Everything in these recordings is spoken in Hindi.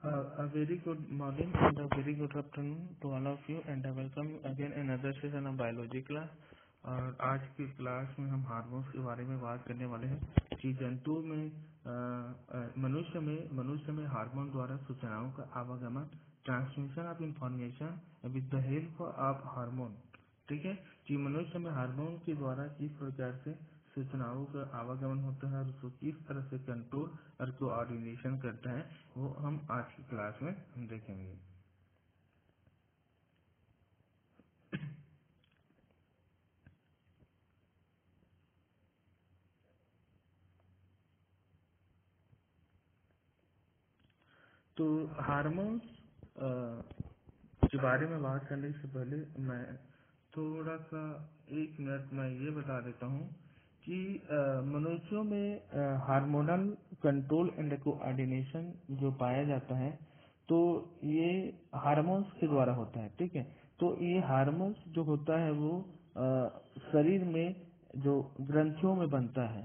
A very good morning and a very good afternoon to all of you and I welcome again another session of biology class। और आज की क्लास में हम हार्मोन्स के बारे में बात करने वाले हैं कि जंतु में मनुष्य में हार्मोन द्वारा सूचनाओं का आवागमन, transmission of information with the help of hormone. ठीक है कि मनुष्य में हार्मोन के द्वारा किस प्रकार से सूचनाओं का आवागमन होता है और उसको किस तरह से कंट्रोल और कोऑर्डिनेशन करता है, वो हम आज की क्लास में हम देखेंगे। तो हार्मोन्स के बारे में बात करने से पहले मैं थोड़ा सा 1 मिनट में ये बता देता हूँ कि मनुष्यों में हार्मोनल कंट्रोल एंड कोऑर्डिनेशन जो पाया जाता है तो ये हार्मोन्स के द्वारा होता है। ठीक है, तो ये हार्मोन्स जो होता है वो शरीर में जो ग्रंथियों में बनता है।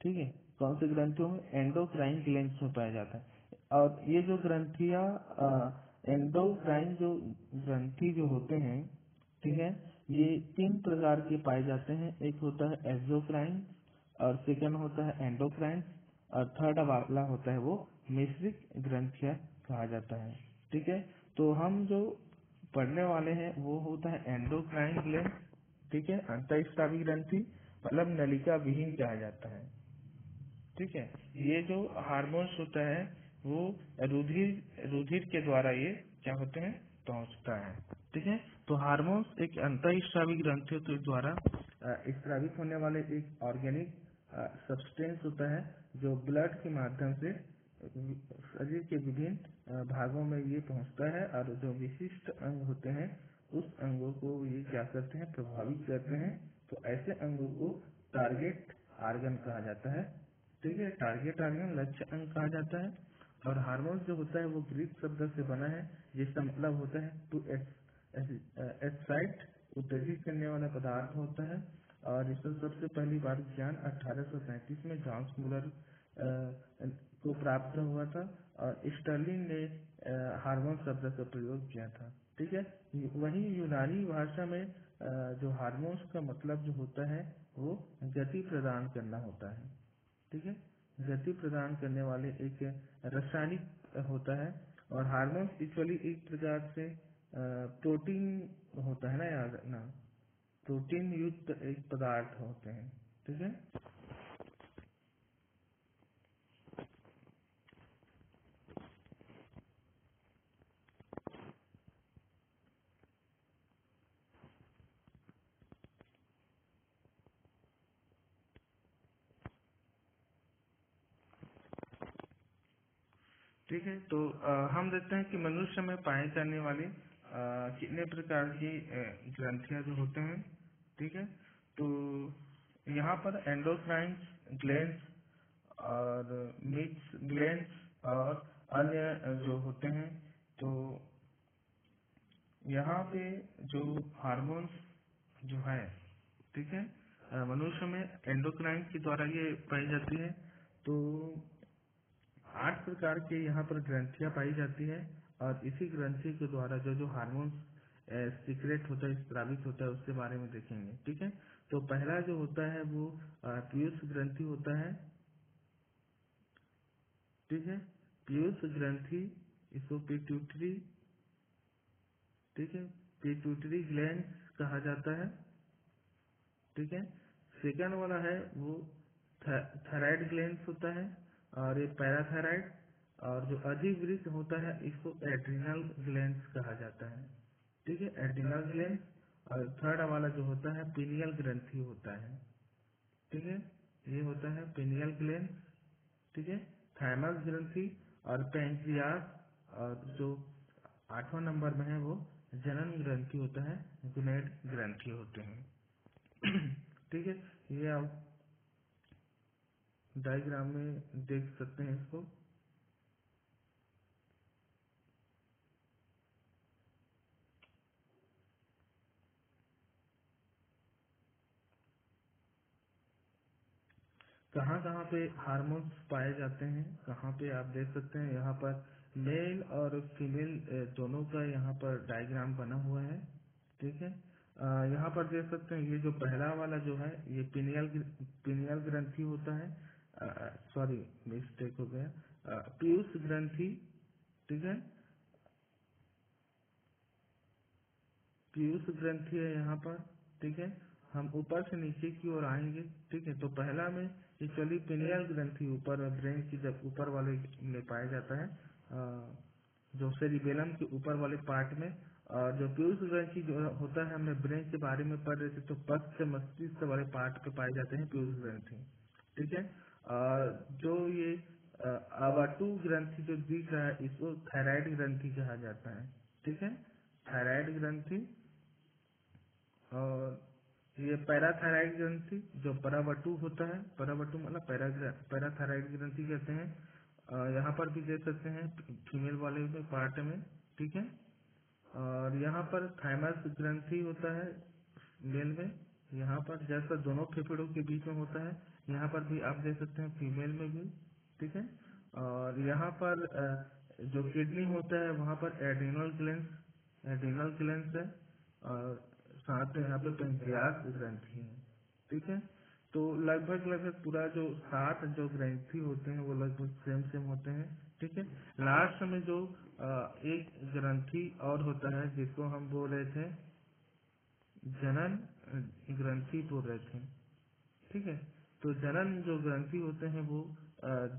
ठीक है, कौन से ग्रंथियों में? एंडोक्राइन ग्लैंड्स में पाया जाता है। और ये जो ग्रंथियां एंडोक्राइन जो ग्रंथि जो होते हैं, ठीक है, ये 3 प्रकार के पाए जाते हैं। एक होता है एक्सोक्राइन और सेकंड होता है एंडोक्राइन और थर्ड वाला होता है वो मिश्रित ग्रंथियां कहा जाता है। ठीक है, तो हम जो पढ़ने वाले हैं वो होता है एंडोक्राइन ग्लैंड। ठीक है, अंतःस्रावी ग्रंथि मतलब नलिका विहीन कहा जाता है। ठीक है, ये जो हार्मोन्स होता है वो रुधिर के द्वारा ये क्या होते हैं, पहुंचता है। ठीक है, तो हार्मोन्स एक अंतःस्रावी ग्रंथियों के द्वारा स्रावित होने वाले एक ऑर्गेनिक सब्सटेंस होता है जो ब्लड के माध्यम से शरीर के विभिन्न भागों में ये पहुंचता है और जो विशिष्ट अंग होते हैं उस अंगों को ये क्या करते हैं, प्रभावित करते हैं। तो ऐसे अंगों को टारगेट आर्गन कहा जाता है। ठीक है, टारगेट आर्गन लक्ष्य अंग कहा जाता है। और हार्मोन जो होता है वो ग्रीक शब्द से बना है जिसका मतलब होता है टू एक्साइट, उत्तेजित करने वाला पदार्थ होता है। और इसका सबसे पहली बार ज्ञान 1835 में जॉन्स मुलर को प्राप्त हुआ था और स्टर्लिंग ने हार्मोन शब्द का प्रयोग किया था। ठीक है, वही यूनानी भाषा में जो हार्मोन्स का मतलब जो होता है वो गति प्रदान करना होता है। ठीक है, गति प्रदान करने वाले एक रासायनिक होता है। और हार्मोन्स एक्चुअली एक प्रकार से प्रोटीन होता है ना यार ना, प्रोटीन युक्त एक पदार्थ होते हैं। ठीक है, ठीक है। तो हम देखते हैं कि मनुष्य में पाए जाने वाली कितने प्रकार की ग्रंथियां जो होते हैं। ठीक है, तो यहाँ पर एंडोक्राइन ग्लैंड्स और मिक्स ग्लैंड्स और अन्य जो होते हैं, तो यहाँ पे जो हार्मोन्स जो है, ठीक है, मनुष्य में एंडोक्राइन के द्वारा ये पाई जाती है। तो 8 प्रकार के यहाँ पर ग्रंथियां पाई जाती है और इसी ग्रंथि के द्वारा जो जो हार्मोन्स सीक्रेट होता है, स्रावित होता है, उसके बारे में देखेंगे। ठीक है, तो पहला जो होता है वो पीयूष ग्रंथि होता है। ठीक है, पीयूष ग्रंथि, इसको पिट्यूटरी, ठीक है, पिट्यूटरी ग्लैंड कहा जाता है। ठीक है, सेकंड वाला है वो थायराइड ग्लैंड होता है और ये पैराथायराइड। और जो अधिवृक्क होता है इसको एड्रिनल ग्लैंड कहा जाता है। ठीक है, एड्रिनल ग्लैंड। और थर्ड वाला जो होता है पीनियल ग्रंथि होता है। ठीक है, ये होता है पीनियल ग्लैंड। ठीक है, थाइमस ग्रंथि और पैंक्रियास। और जो 8वां नंबर में है वो जनन ग्रंथि होता है, गुनेड ग्रंथि होते हैं। ठीक है, ये आप डायग्राम में देख सकते हैं इसको। कहाँ कहाँ पे हार्मोन्स पाए जाते हैं, कहाँ पे आप देख सकते हैं यहाँ पर मेल और फीमेल दोनों का यहाँ पर डायग्राम बना हुआ है। ठीक है। यहाँ पर देख सकते हैं ये जो पहला वाला जो है ये पिनियल ग्रंथि होता है। सॉरी, मिस्टेक हो गया। पीयूष ग्रंथि। ठीक है, पीयूष ग्रंथि है यहाँ पर। ठीक है, हम ऊपर से नीचे की ओर आएंगे। ठीक है, तो पहला में एक्चुअली पिनियल ग्रंथि ऊपर ब्रेन की जब ऊपर वाले में पाया जाता है, जो सेरिबेलम के ऊपर वाले पार्ट में। और जो पीयूष ग्रंथि जो होता है, हमने ब्रेन के बारे में पढ़ रहे थे, तो पश्च से मस्तिष्क वाले पार्ट पे पाए जाते हैं पीयूष ग्रंथि। ठीक है। और जो ये अवाटू ग्रंथि जो दिख रहा है, इसको थायराइड ग्रंथि कहा जाता है। ठीक है, थायराइड ग्रंथि। और ये पैराथायराइड ग्रंथि जो परावटु होता है, परावटु मतलब पैराथायराइड ग्रंथि कहते हैं। यहाँ पर भी देख सकते हैं फीमेल वाले में पार्ट में। ठीक है। और यहाँ पर थाइमस ग्रंथि होता है मेल में। यहाँ पर जैसा दोनों फेफड़ों के बीच में होता है, यहाँ पर भी आप देख सकते हैं फीमेल में भी। ठीक है। और यहाँ पर जो किडनी होता है वहाँ पर एड्रिनल ग्लैंड है। और साथ में यहाँ पे पेंक्रियास ग्रंथि है। ठीक है। तो लगभग लगभग पूरा जो 7 जो ग्रंथि होते हैं वो लगभग सेम सेम होते हैं। ठीक है। लास्ट में जो एक ग्रंथि और होता है जिसको हम बोल रहे थे जनन ग्रंथि बोल रहे थे। ठीक है। तो जनन जो ग्रंथि होते हैं वो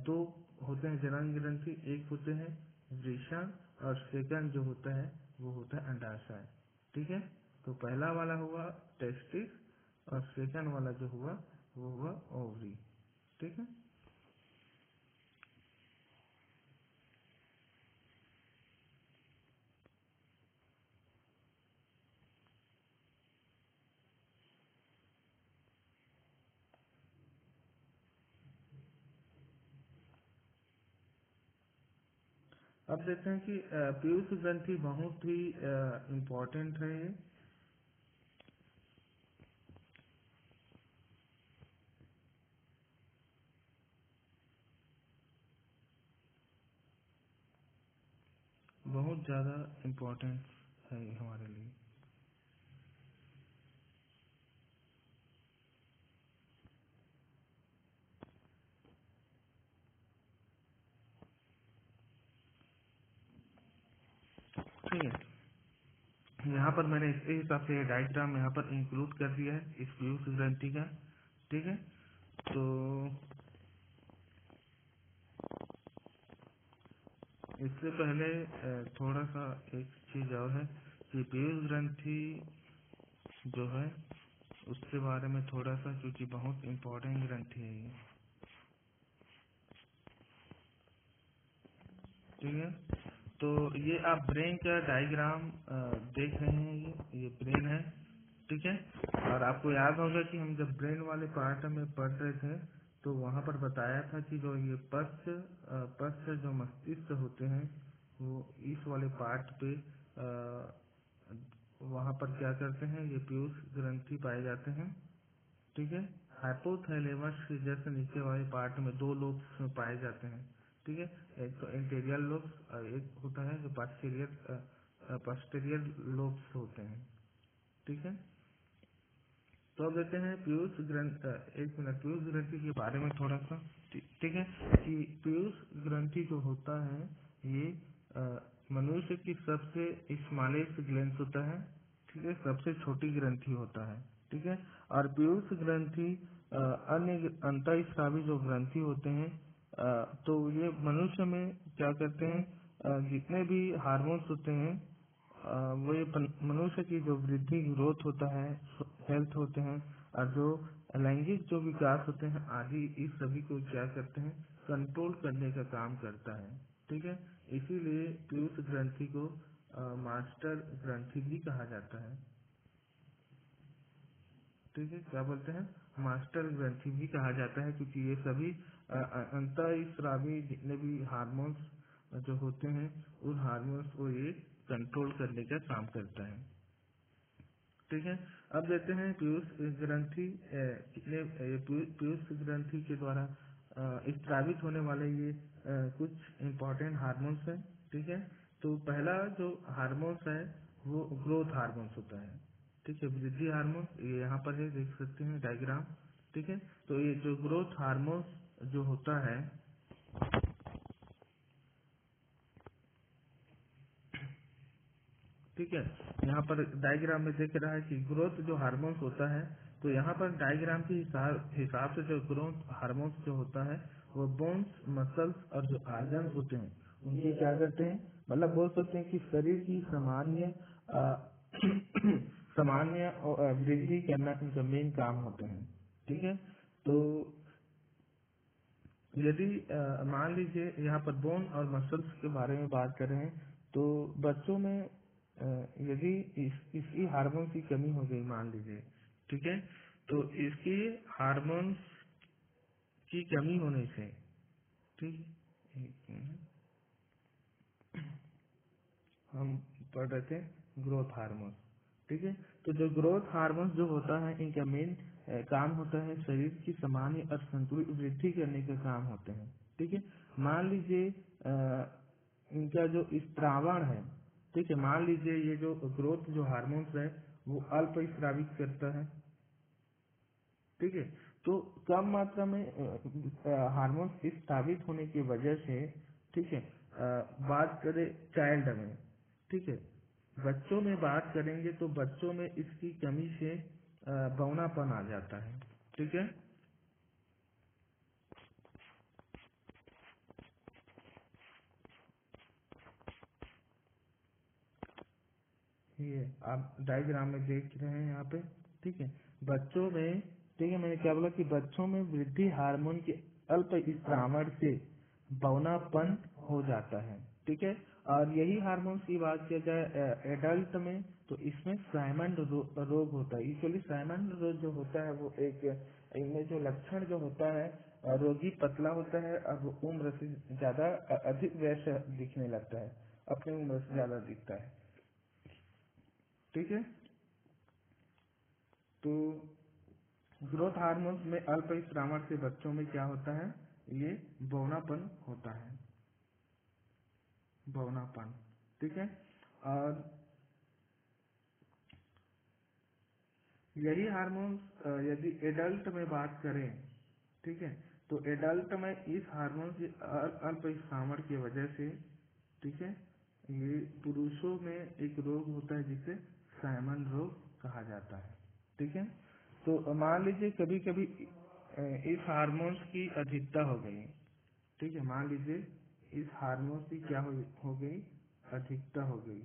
दो होते हैं जनन ग्रंथि। एक होते हैं वृषण और सेकंड जो होता है वो होता है अंडाशय। ठीक है। तो पहला वाला हुआ टेस्टिस और सेकंड वाला जो हुआ वो हुआ ओवरी। ठीक है। अब देखते हैं कि पीयूष ग्रंथि बहुत ही इम्पोर्टेंट है। ये बहुत ज्यादा इम्पोर्टेंट है ये हमारे लिए। ठीक है। यहाँ पर मैंने इसके हिसाब से डायग्राम यहाँ पर इंक्लूड कर दिया है इस पीयूष ग्रंथि का। ठीक है। तो इससे पहले थोड़ा सा एक चीज और है कि पीयूष ग्रंथि जो है उसके बारे में थोड़ा सा, क्योंकि बहुत इम्पोर्टेंट ग्रंथि है ये। ठीक है। तो ये आप ब्रेन का डायग्राम देख रहे हैं, ये ब्रेन है। ठीक है। और आपको याद होगा कि हम जब ब्रेन वाले पार्ट में पढ़ रहे थे तो वहाँ पर बताया था कि जो ये पश्च जो मस्तिष्क होते हैं वो इस वाले पार्ट पे वहाँ पर क्या करते हैं, ये पीयूष ग्रंथि पाए जाते हैं। ठीक है। हाइपोथैलेमस के जैसे नीचे वाले पार्ट में 2 लोब्स में पाए जाते हैं। ठीक है। एक तो इंटीरियर लोब्स और एक होता है जो पोस्टीरियर लोब्स होते हैं। ठीक है। तो अब देखते हैं पीयूष ग्रंथि, एक मिनट, पीयूष ग्रंथि के बारे में थोड़ा सा। ठीक है। कि पीयूष ग्रंथि जो होता है ये मनुष्य की सबसे स्मॉलेस्ट ग्लैंड होता है। ठीक है, सबसे छोटी ग्रंथि होता है। ठीक है। और पीयूष ग्रंथि अन्य अंतःस्रावी जो ग्रंथि होते हैं, तो ये मनुष्य में क्या करते हैं, जितने भी हार्मोन्स होते हैं वो ये मनुष्य की जो वृद्धि ग्रोथ होता है, हेल्थ होते हैं और जो लैंगिक जो विकास होते हैं आदि, इस सभी को क्या करते हैं, कंट्रोल करने का काम करता है। ठीक है। इसीलिए पीयूष ग्रंथि को मास्टर ग्रंथि भी कहा जाता है। ठीक है, क्या बोलते हैं, मास्टर ग्रंथि भी कहा जाता है, क्योंकि ये सभी अंतःस्रावी जितने भी हार्मोन्स जो होते हैं उन हार्मोन्स को ये कंट्रोल करने का काम करता है। ठीक है। अब देते हैं पीयूष ग्रंथि पीयूष ग्रंथि के द्वारा स्रावित होने वाले ये कुछ इम्पोर्टेंट हार्मोन्स हैं। ठीक है। तो पहला जो हार्मोन्स है वो ग्रोथ हार्मोन्स होता है। ठीक है, वृद्धि हार्मोन्स ये यहाँ पर है, देख सकते हैं डायग्राम। ठीक है। तो ये जो ग्रोथ हार्मोन्स जो होता है, ठीक है, यहाँ पर डायग्राम में देख रहा है कि ग्रोथ जो हार्मोन्स होता है, तो यहाँ पर डायग्राम के हिसाब से जो ग्रोथ हार्मोन्स जो होता है वो बोन्स, मसल्स और जो आर्गन्स होते हैं उनकी क्या करते हैं, मतलब बोल सकते हैं कि शरीर की सामान्य सामान्य वृद्धि करना इनका मेन काम होते हैं। ठीक है। तो यदि मान लीजिए यहाँ पर बोन और मसल्स के बारे में बात कर रहे हैं, तो बच्चों में यदि इसकी हार्मोन की कमी हो गई मान लीजिए, ठीक है, तो इसकी हार्मोन्स की कमी होने से, ठीक, एक मिनट, हम पढ़ रहे थे ग्रोथ हार्मोन। ठीक है। तो जो ग्रोथ हार्मोन जो होता है इनका मेन काम होता है शरीर की सामान्य और संतुलित वृद्धि करने का काम होते हैं। ठीक है। मान लीजिए इनका जो स्त्रावण है, ठीक है, मान लीजिए ये जो ग्रोथ जो हार्मोन्स है वो अल्प स्रावित करता है। ठीक है। तो कम मात्रा में हार्मोन्स स्रावित होने की वजह से, ठीक है, बात करें चाइल्ड में, ठीक है, बच्चों में बात करेंगे तो बच्चों में इसकी कमी से बौनापन आ जाता है। ठीक है। ये आप डायग्राम में देख रहे हैं यहाँ पे। ठीक है। बच्चों में, ठीक है, मैंने क्या बोला कि बच्चों में वृद्धि हार्मोन के अल्प स्रावण से बौनापन हो जाता है। ठीक है। और यही हार्मोन की बात किया जाए एडल्ट में, तो इसमें साइमंड रोग होता है। यूजुअली साइमंड रोग जो होता है वो एक, इनमें जो लक्षण जो होता है, रोगी पतला होता है और वो उम्र से ज्यादा अधिक वयस्क दिखने लगता है, अपनी उम्र से ज्यादा दिखता है। ठीक है। तो ग्रोथ हार्मोन्स में अल्प स्रावण से बच्चों में क्या होता है, ये बौनापन होता है, बौनापन। ठीक है। और यही हार्मोन्स यदि एडल्ट में बात करें, ठीक है, तो एडल्ट में इस हार्मोन के अल्प स्रावण की वजह से, ठीक है, ये पुरुषों में एक रोग होता है जिसे साइमन रोग कहा जाता है। ठीक है। तो मान लीजिए कभी कभी इस हार्मोन्स की अधिकता हो गई। ठीक है, मान लीजिए इस हार्मोन्स की क्या हो गई, अधिकता हो गई।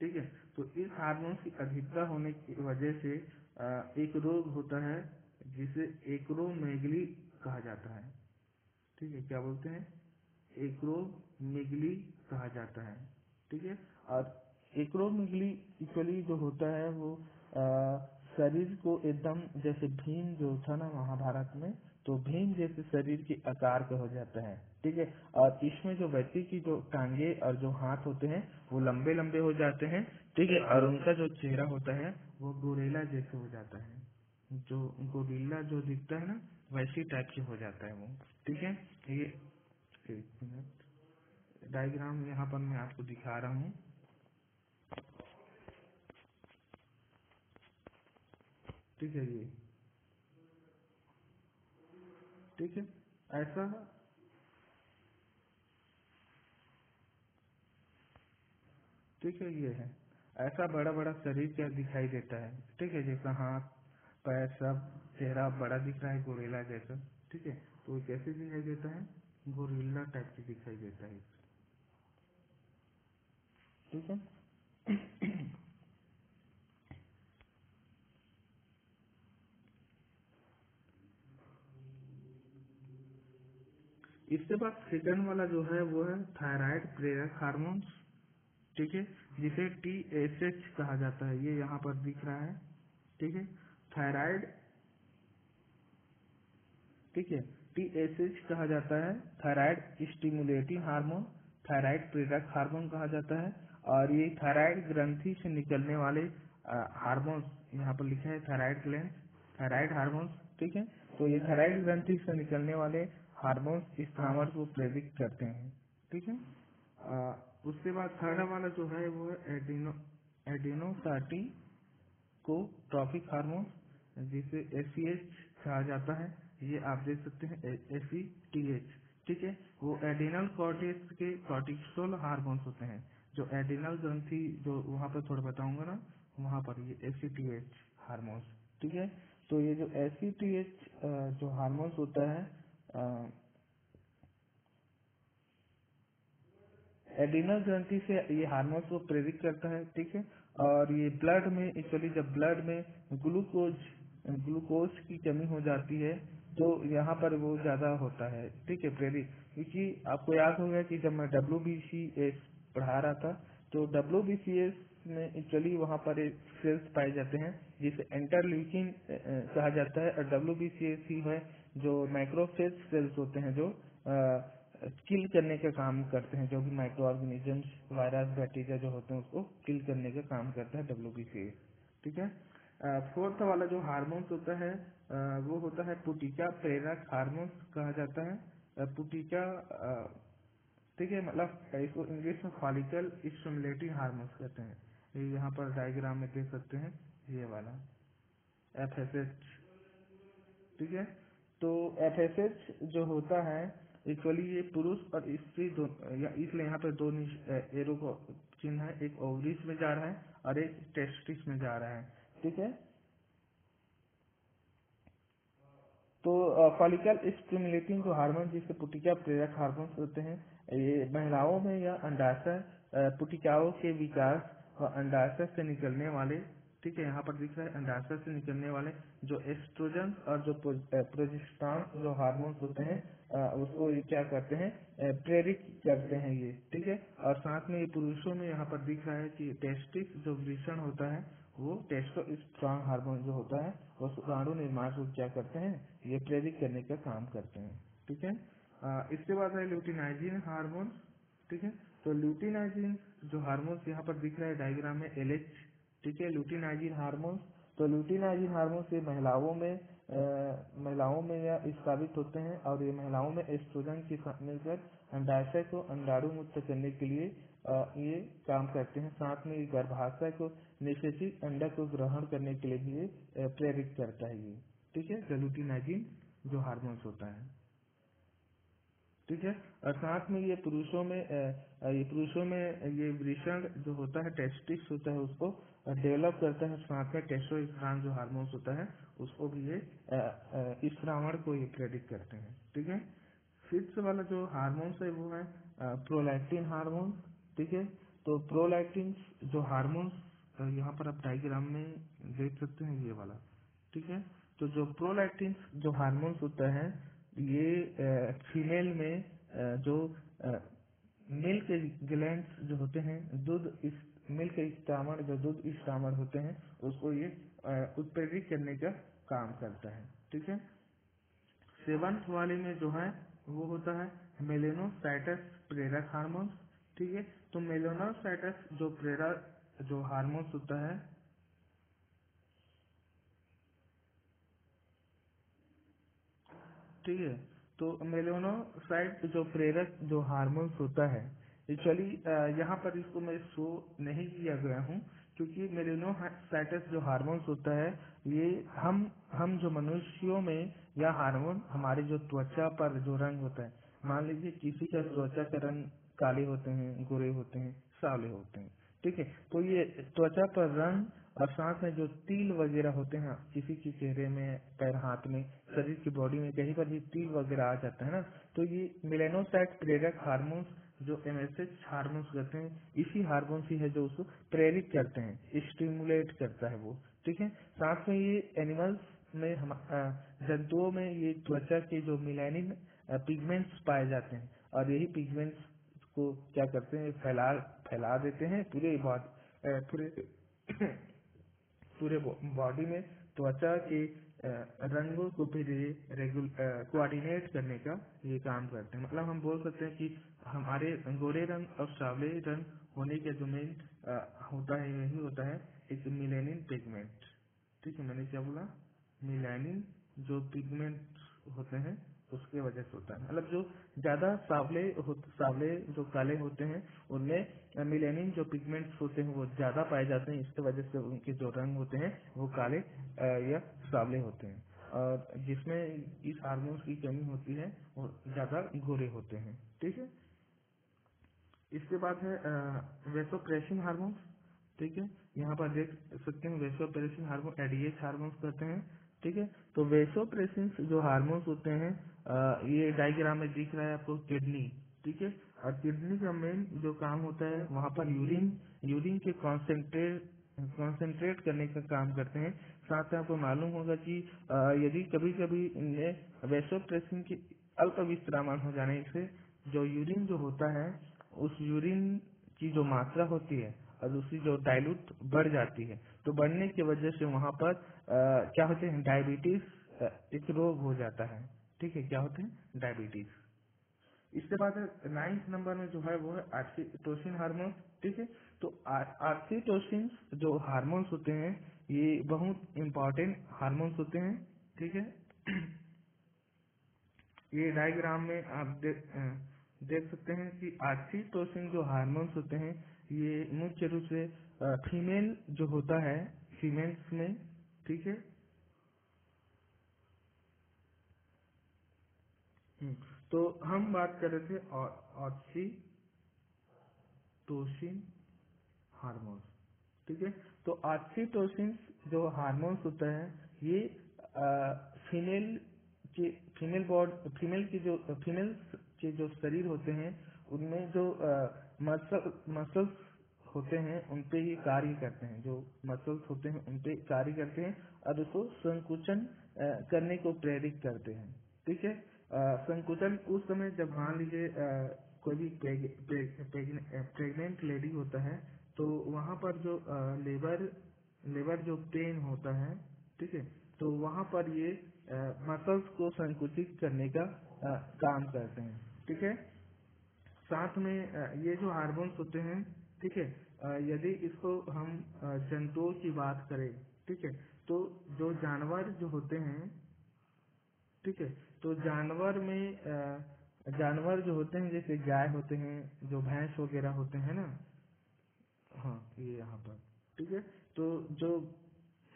ठीक है। तो इस हार्मोन की अधिकता होने की वजह से एक रोग होता है जिसे एक्रोमेगली कहा जाता है। ठीक है, क्या बोलते हैं, एक्रोमेगली कहा जाता है। ठीक है। और एक्रोमेगली इक्वली जो होता है वो शरीर को एकदम जैसे भीम जो था ना महाभारत में, तो भीम जैसे शरीर के आकार का हो जाता है। ठीक है। और इसमें जो व्यक्ति की जो टांगे और जो हाथ होते हैं वो लंबे लंबे हो जाते हैं। ठीक है। और उनका जो चेहरा होता है वो गोरेला जैसे हो जाता है, जो गोरिल्ला जो दिखता है ना वैसी टाइप के हो जाता है वो। ठीक है। ये एक मिनट, डायग्राम यहाँ पर मैं आपको दिखा रहा हूँ। ठीक है। ये ठीक है, ऐसा, ठीक है, ये है, ऐसा बड़ा बड़ा शरीर क्या दिखाई देता है। ठीक है, जैसा हाथ पैर सब चेहरा बड़ा दिख रहा है गोरिल्ला जैसा। ठीक है। तो ये कैसे दिखाई देता है, गोरिल्ला टाइप की दिखाई देता है। ठीक है। इसके बाद सेकंड वाला जो है वो है थायराइड प्रेरक हार्मोन्स। ठीक है, जिसे TSH कहा जाता है, ये यहाँ पर दिख रहा है। ठीक है। थायराइड, ठीक है, TSH कहा जाता है, थायराइड स्टिमुलेटिंग हार्मोन, थायराइड प्रेरक हार्मोन कहा जाता है। और ये थायराइड ग्रंथि से निकलने वाले हार्मोन्स, यहाँ पर लिखा है थायराइड ग्लैंड, थायराइड हार्मोन्स, ठीक है। तो ये थायराइड ग्रंथि से निकलने वाले हार्मोन्स इस स्रावर को प्रेरित करते हैं, ठीक है। उसके बाद थर्ड वाला जो है वो है एडिनोसाइटिन को ट्रॉफिक हार्मोन, जिसे एसीएच कहा जाता है। ये आप देख सकते हैं एसीटीएच, ठीक है। वो एडिनल कॉर्टेक्स के कॉर्टिसोल हार्मोन्स होते हैं। जो एडिनल ग्रंथि जो वहाँ पर थोड़ा बताऊंगा ना, वहाँ पर ये एसीटीएच हार्मोन्स, ठीक है। तो ये जो एसीटीएच जो हार्मोन्स होता है एडिनल ग्रंथि से ये हार्मोन्स को प्रेरित करता है, ठीक है। और ये ब्लड में एक्चुअली जब ब्लड में ग्लूकोज ग्लूकोज की कमी हो जाती है तो यहाँ पर वो ज्यादा होता है, ठीक है, प्रेरित। क्योंकि आपको याद होगा कि जब मैं WBCS पढ़ा रहा था तो WBCS में एक्चुअली वहाँ पर एक सेल्स पाए जाते हैं जिसे इंटरल्यूकिन कहा जाता है, और WBCS ही है जो मैक्रोफेज सेल्स होते हैं जो किल करने का काम करते हैं, जो भी माइक्रो ऑर्गेनिजम्स वायरस बैक्टीरिया जो होते हैं उसको किल करने का काम करता है WBCS, ठीक है। फोर्थ वाला जो हार्मोन्स होता है वो होता है पुटिका प्रेरक हार्मोन्स कहा जाता है। पुटिका ठीक है, मतलब इसको इंग्लिश में फॉलिकल स्टिमुलेटिंग हार्मोन्स कहते हैं। ये यहाँ पर डायग्राम में देख सकते हैं, ये वाला FSH, ठीक है। तो FSH जो होता है एक्चुअली ये पुरुष और स्त्री इसलिए यहाँ पे दो एरो को चिन्ह है, एक ओवरीज में जा रहा है और एक टेस्टिस में जा रहा है, ठीक है। तो फॉलिकल स्टिमुलेटिंग जो हार्मोन जिससे पुटिका प्रेरक हार्मोन्स होते हैं, ये महिलाओं में या अंडाशय पुटिकाओं के विकास और अंडाशय से निकलने वाले, ठीक है, यहाँ पर दिख रहा है अंडाशय से निकलने वाले जो एस्ट्रोजन और जो प्रोजेस्टेरॉन जो हार्मोन्स होते हैं उसको ये क्या करते हैं, प्रेरित करते हैं ये, ठीक है। और साथ में ये पुरुषों में यहाँ पर दिख रहा है कि टेस्टिस जो वृषण होता है वो टेस्टोस्टेरोन हार्मोन जो होता है वो शुक्राणु निर्माण को क्या करते हैं, ये प्रेरित करने का काम करते हैं, ठीक है। इसके बाद है ल्यूटिनाइजिन हार्मोन, ठीक है। तो ल्यूटिनाइजिन जो हार्मोन्स यहाँ पर दिख रहा है डायग्राम में LH, ठीक है, ल्यूटिनाइजिन हार्मोन्स। तो ल्यूटिनाइजिन हार्मोन से महिलाओं में यह स्रावित होते हैं और ये महिलाओं में एस्ट्रोजन के साथ मिलकर अंडाशय को अंडाणु मुक्त करने के लिए ये काम करते हैं। साथ में ये गर्भाशय को निषेचित अंडा को ग्रहण करने के लिए भी ये प्रेरित करता है ये, ठीक है, ल्यूटिनाइजिन जो हार्मोन्स होता है, ठीक है। और साथ में ये पुरुषों में ये वृषण जो होता है टेस्टिस होता है उसको डेवलप करता है। साथ में टेस्टोस्टेरोन जो हार्मोन्स होता है उसको भी ये इस श्रावण को ये प्रेडिक्ट करते हैं, ठीक है। फिफ्थ वाला जो हार्मोन्स है वो है प्रोलैक्टिन हार्मोन, ठीक है। तो प्रोलैक्टिन जो हार्मोन्स यहाँ पर आप डायग्राम में देख सकते हैं, ये वाला, ठीक है। तो जो प्रोलैक्टिन जो हार्मोन्स होता है ये फीमेल में जो मिल्क ग्लैंड्स जो होते हैं, मिल्क स्टामर जो दूध स्टामर होते हैं उसको ये उत्प्रेरित करने का काम करता है, ठीक है। सेवंथ वाले में जो है वो होता है मेलेनोसाइटस प्रेरक हार्मोन्स, ठीक है। तो मेलेनोसाइटस जो प्रेरक जो हार्मोन्स होता है, ठीक है। तो मेलेनोसाइट जो प्रेरक जो हार्मोन्स होता है एक्चुअली यहाँ पर इसको मैं शो नहीं किया गया हूँ क्योंकि मेलेनोसाइटस जो हार्मोन्स होता है ये हम जो मनुष्यों में यह हार्मोन हमारे जो त्वचा पर जो रंग होता है, मान लीजिए किसी का त्वचा का रंग काले होते हैं, गोरे होते हैं, सावले होते हैं, ठीक है। तो ये त्वचा पर रंग और साथ में जो तिल वगैरह होते हैं किसी के चेहरे में, पैर, हाथ में, शरीर की बॉडी में कहीं पर भी तिल वगैरह आ जाता है ना, तो ये मेलेनोसाइट प्रेरक हार्मोन्स जो MSH हार्मोन्स कहते हैं, इसी हार्मोन्स ही है जो उसको प्रेरित करते हैं, स्टिमुलेट करता है वो, ठीक है। साथ में ये एनिमल्स में जंतुओं में ये त्वचा के जो मिलेनिन पिगमेंट्स पाए जाते हैं और यही पिगमेंट्स को क्या करते हैं, फैला देते हैं पूरे पूरे बॉडी में त्वचा के रंगों को भी कोऑर्डिनेट करने का ये काम करते हैं। मतलब हम बोल सकते हैं कि हमारे गोरे रंग और सावले रंग होने के जो मेन होता है यही होता है एक मिलेनिन पिगमेंट। ठीक है, मैंने क्या बोला, मिलेनिन जो पिगमेंट होते हैं उसके वजह से होता है। मतलब जो ज्यादा सावले जो काले होते हैं उनमें मिलेनिन जो पिगमेंट्स होते हैं वो ज्यादा पाए जाते हैं, इसके वजह से उनके जो रंग होते हैं वो काले या सावले होते हैं। और जिसमें इस हार्मोन्स की कमी होती है वो ज्यादा गोरे होते हैं। ठीक है, इसके बाद है वेसोप्रेसिन हार्मोन्स। ठीक है, यहाँ पर देख सकते हैं वेसोप्रेसिन हार्मोन एडीएच हार्मोन्स कहते हैं। ठीक है, तो वेसोप्रेसिन जो हार्मोन्स होते हैं ये डायग्राम में दिख रहा है आपको किडनी। ठीक है, और किडनी का मेन जो काम होता है वहाँ पर यूरिन यूरिन के कॉन्सेंट्रेट करने का काम करते हैं। साथ में आपको मालूम होगा कि यदि कभी कभी इनमें वेसोप्रेसिन की अल्प विस्रामण हो जाने से जो यूरिन जो होता है उस यूरिन की जो मात्रा होती है और उसकी जो डाइल्यूट बढ़ जाती है, तो बढ़ने की वजह से वहाँ पर क्या होते हैं डायबिटीज एक रोग हो जाता है। ठीक है, क्या होते हैं डायबिटीज। इसके बाद 9th नंबर में जो है वो है ऑक्सीटोसिन हार्मोन। ठीक है, तो ऑक्सीटोसिन जो हार्मोन्स होते हैं ये बहुत इम्पोर्टेंट हार्मोन्स होते हैं। ठीक है, ये डायग्राम में आप देख सकते हैं कि ऑक्सीटोसिन जो हार्मोन्स होते हैं ये मुख्य रूप से फीमेल जो होता है फीमेल्स में। ठीक है, तो हम बात कर रहे थे ऑक्सीटोसिन हार्मोन्स। ठीक है, तो ऑक्सीटोसिन जो हार्मोन्स होता है ये फीमेल की फीमेल के जो शरीर होते हैं उनमें जो मसल्स होते हैं उन पे ही कार्य करते हैं। जो मसल्स होते हैं उन पे कार्य करते हैं और उसको संकुचन करने को प्रेरित करते हैं। ठीक है, संकुचन उस समय जब मान लीजिए कोई भी प्रेग्नेंट लेडी होता है तो वहाँ पर जो लेबर जो पेन होता है। ठीक है, तो वहाँ पर ये मसल्स को संकुचित करने का काम करते हैं। ठीक है, साथ में ये जो हार्मोन्स होते हैं। ठीक है, यदि इसको हम जंतुओं की बात करें। ठीक है, तो जो जानवर जो होते हैं। ठीक है, तो जानवर जो होते हैं जैसे गाय होते हैं जो भैंस वगैरह होते हैं ना। हाँ, ये यहाँ पर। ठीक है, तो जो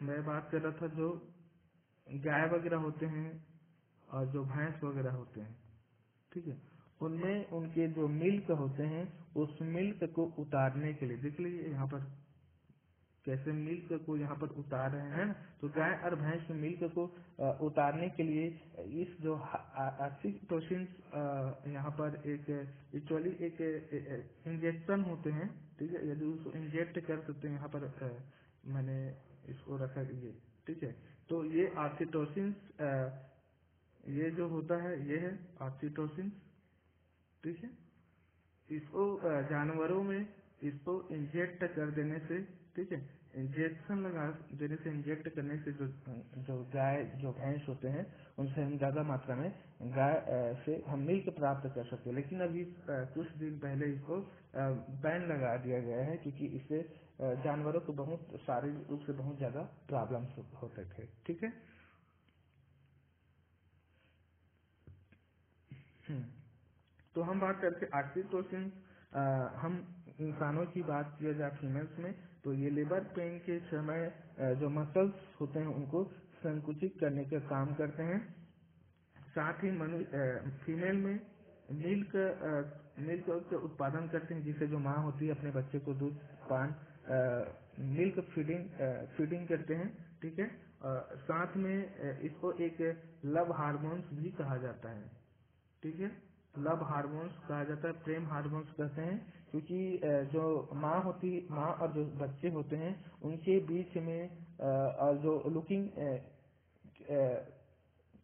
मैं बात कर रहा था जो गाय वगैरह होते हैं और जो भैंस वगैरह होते हैं। ठीक है, उनमें उनके जो मिल्क होते हैं उस मिल्क को उतारने के लिए देख लीजिए यहाँ पर कैसे मिल्क को यहाँ पर उतार रहे हैं। तो गाय और भैंस में मिल्क को उतारने के लिए इस जो ऑक्सीटोसिन यहाँ पर एक एक्चुअली एक इंजेक्शन होते हैं। ठीक है, यदि उसको इंजेक्ट कर सकते हैं यहाँ पर मैंने इसको रखा ये। ठीक है, तो ये ऑक्सीटोसिन ये जो होता है ये है ऑक्सीटोसिन। ठीक है, इसको जानवरों में इसको इंजेक्ट कर देने से। ठीक है, इंजेक्शन लगा देने से इंजेक्ट करने से जो जो गाय जो भैंस होते हैं उनसे हम ज्यादा मात्रा में गाय से हम मिल्क प्राप्त कर सकते हैं। लेकिन अभी कुछ दिन पहले इसको बैन लगा दिया गया है क्योंकि इससे जानवरों को बहुत शारीरिक रूप से बहुत ज्यादा प्रॉब्लम्स होते थे। ठीक है, हम्म। तो हम बात करते हैं ऑक्सीटोसिन। हम इंसानों की बात किया जाए फीमेल्स में तो ये लेबर पेन के समय जो मसल्स होते हैं उनको संकुचित करने का काम करते हैं। साथ ही फीमेल में मिल्क मिल्क का उत्पादन करते हैं जिससे जो माँ होती है अपने बच्चे को दूध पान मिल्क फीडिंग करते हैं। ठीक है, साथ में इसको एक लव हार्मोन्स भी कहा जाता है। ठीक है, लव हार्मोन्स कहा जाता है, प्रेम हार्मोन्स कहते हैं क्योंकि जो माँ और जो बच्चे होते हैं उनके बीच में और जो लुकिंग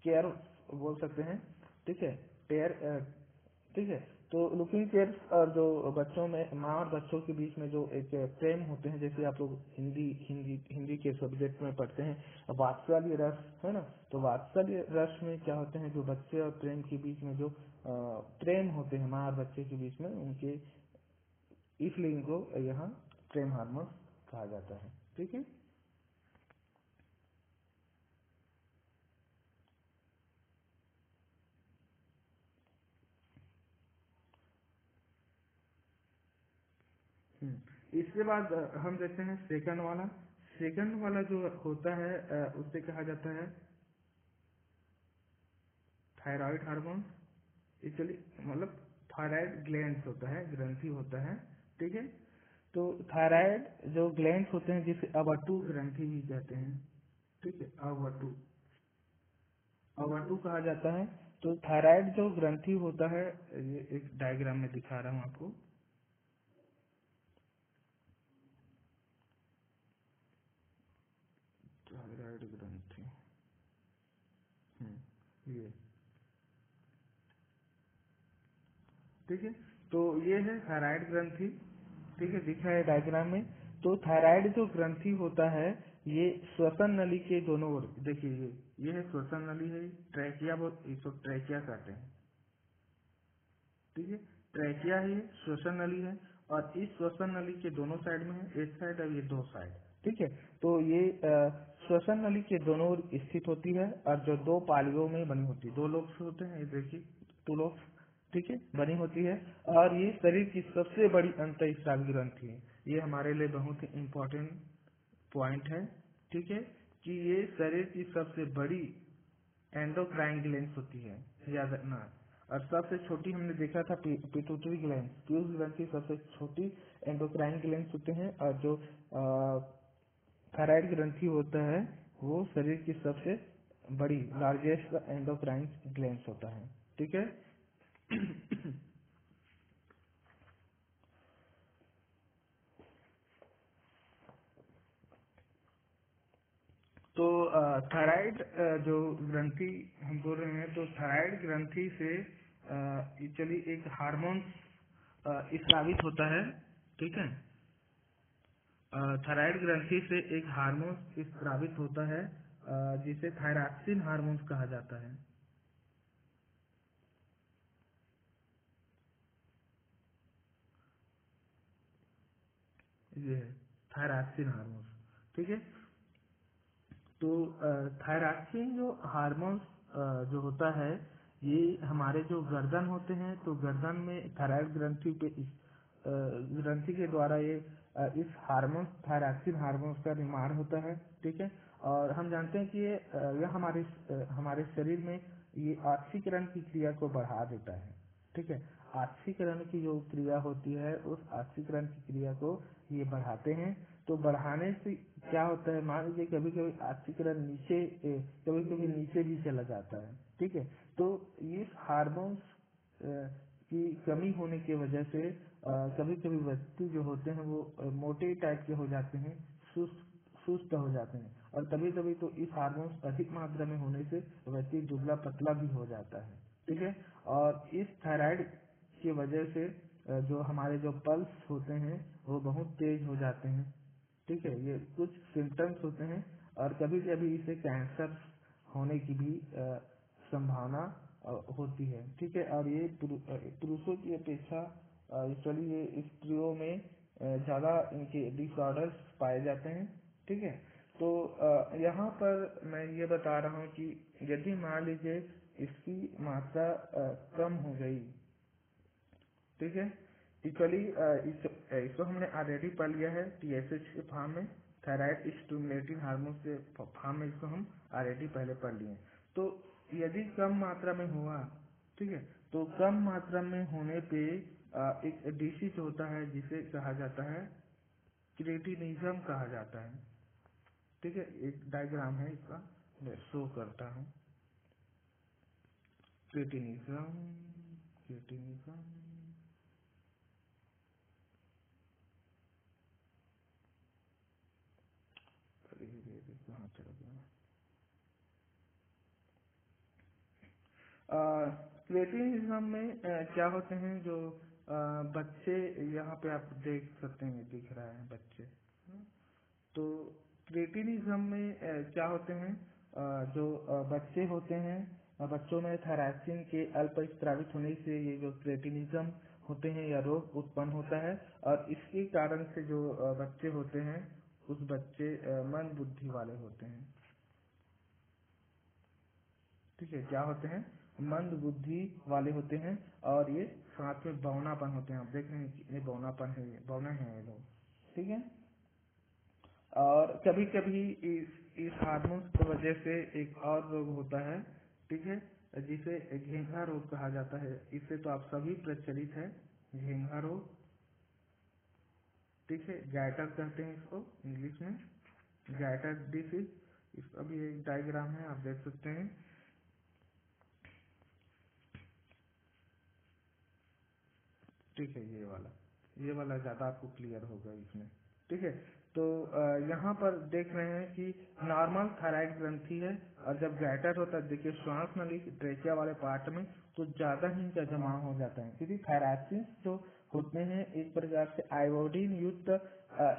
केयर बोल सकते हैं। ठीक है, पेयर। ठीक है, तो लुकिंग चेयर्स और जो बच्चों में माँ और बच्चों के बीच में जो एक प्रेम होते हैं, जैसे आप लोग हिंदी हिंदी हिंदी के सब्जेक्ट में पढ़ते हैं वात्सल्य रस, है ना। तो वात्सल्य रस में क्या होते हैं, जो बच्चे और प्रेम के बीच में जो प्रेम होते हैं माँ और बच्चे के बीच में, उनके इस फीलिंग को यहाँ प्रेम हार्मोन कहा जाता है। ठीक है। इसके बाद हम देखते हैं सेकंड वाला। सेकंड वाला जो होता है उससे कहा जाता है थायराइड हार्मोन। एक्चुअली मतलब थायराइड ग्लैंड्स होता है, ग्रंथि होता है। ठीक है। तो थायराइड जो ग्लैंड्स होते हैं जिसे अवटु ग्रंथि भी कहते हैं। ठीक है, अवटु अवटु कहा जाता है। तो थायराइड जो ग्रंथि होता है, ये एक डायग्राम में दिखा रहा हूँ आपको। थायराइड ग्रंथि, ये ठीक है। तो ये है थायराइड ग्रंथि। ठीक है, दिखा है डायग्राम में। तो थायराइड जो ग्रंथि होता है, ये श्वसन नली के दोनों ओर, देखिए ये है श्वसन नली है, ट्रैकिया, इसको ट्रैकिया कहते हैं। ठीक है, ट्रैकिया है, श्वसन नली है, और इस श्वसन नली के दोनों साइड में है, एक साइड और ये दो साइड। ठीक है। तो ये श्वसन नली के दोनों ओर स्थित होती है, और जो दो पालियों में बनी होती है, दो लोब्स होते हैं, ये देखिए टू लोब्स, ठीक है, बनी होती है। और ये शरीर की सबसे बड़ी अंतःस्रावी ग्रंथि है। ये हमारे लिए बहुत ही इम्पोर्टेंट पॉइंट है। ठीक है, कि ये शरीर की सबसे बड़ी एंडोक्राइन ग्लैंड होती है, याद रखना। और सबसे छोटी हमने देखा था पिट्यूटरी ग्लैंड, पीयूष ग्रंथि सबसे छोटी एंडोक्राइन ग्लैंड होते हैं, और जो थायराइड ग्रंथि होता है वो शरीर की सबसे बड़ी लार्जेस्ट एंडोक्राइन ग्लैंड होता है। ठीक है। तो थायराइड जो ग्रंथि हम बोल रहे हैं, तो थायराइड ग्रंथि से एक्चुअली एक हार्मोन स्रावित होता है। ठीक है। थायराइड ग्रंथि से एक हार्मोन स्रावित होता है, जिसे थायरॉक्सिन हार्मोन कहा जाता है। ये है थायरॉक्सिन हार्मोन। ठीक है। तो थायरॉक्सिन जो हार्मोन जो होता है, ये हमारे जो गर्दन होते हैं, तो गर्दन में थायराइड ग्रंथि पे ग्रंथि के द्वारा ये इस हार्मोन थायरॉक्सिन हार्मोन का निर्माण होता है। ठीक है। और हम जानते हैं कि यह हमारे शरीर में ये ऑक्सीकरण की क्रिया को बढ़ा देता है। ठीक है। ऑक्सीकरण की जो क्रिया होती है, उस ऑक्सीकरण की क्रिया को ये बढ़ाते हैं। तो बढ़ाने से क्या होता है, मान लीजिए कभी कभी ऑक्सीकरण कभी कभी नीचे भी चला जाता है। ठीक है। तो ये हार्मोन्स की कमी होने की वजह से कभी कभी व्यक्ति जो होते हैं वो मोटे टाइप के हो जाते हैं, सुस्त हो जाते हैं, और कभी कभी तो इस हार्मोन्स अधिक मात्रा में होने से व्यक्ति दुबला पतला भी हो जाता है। ठीक है। और इस थायराइड की वजह से जो हमारे जो पल्स होते हैं वो बहुत तेज हो जाते हैं। ठीक है, ये कुछ सिम्टम्स होते हैं, और कभी कभी इसे कैंसर होने की भी संभावना होती है। ठीक है। और ये पुरुषों की अपेक्षा एक्चुअली ये स्त्रियों में ज्यादा इनके डिसऑर्डर्स पाए जाते हैं। ठीक है। तो यहाँ पर मैं ये बता रहा हूँ कि यदि मान लीजिए इसकी मात्रा कम हो गई, ठीक है, एक्चुअली इसको हमने ऑलरेडी पढ़ लिया है टीएसएच के फॉर्म में, थायराइड स्टिमुलेटिंग हार्मोन के फॉर्म में, इसको हम ऑलरेडी पहले पढ़ लिए हैं। तो यदि कम मात्रा में हुआ, ठीक है, तो कम मात्रा में होने पे एक डिसीज होता है जिसे कहा जाता है क्रिएटिनिज्म कहा जाता है। ठीक है, एक डायग्राम है इसका, मैं शो करता हूँ। क्रिएटिनिज्म, क्रिएटिनिज्म, अरे कहाँ चला गया। क्रिएटिनिज्म में क्या होते हैं जो बच्चे, यहाँ पे आप देख सकते हैं, दिख रहा है बच्चे। तो क्रिएटिनिज्म में क्या होते हैं, जो बच्चे होते हैं, बच्चों में थायराक्सिन के अल्प स्रावित होने से ये जो क्रिएटिनिज्म होते हैं या रोग उत्पन्न होता है, और इसके कारण से जो बच्चे होते हैं उस बच्चे मंद बुद्धि वाले होते हैं। ठीक है, क्या होते हैं, मंद बुद्धि वाले होते हैं, और ये साथ में बौनापन होते हैं। आप देख रहे हैं कि ये बौनापन है, ये बौना है ये लोग। ठीक है, और कभी कभी इस हार्मोन्स की वजह से एक और रोग होता है, ठीक है, जिसे घेंघा रोग कहा जाता है। इससे तो आप सभी प्रचलित है, घेंघा रोग। ठीक है, गैटर कहते हैं इसको इंग्लिश में, गैटर डिसीज। इसका भी एक डायग्राम है, आप देख सकते हैं। ठीक है, ये वाला ज्यादा आपको क्लियर होगा इसमें। ठीक है, तो यहाँ पर देख रहे हैं कि नॉर्मल थायराइड ग्रंथि है, और जब गैटर होता है, देखिए श्वास नली ट्रेकिया वाले पार्ट में, तो ज्यादा ही इनका जमाव हो जाता है, क्योंकि थायराक्सिन जो होते हैं एक प्रकार से आयोडीन युक्त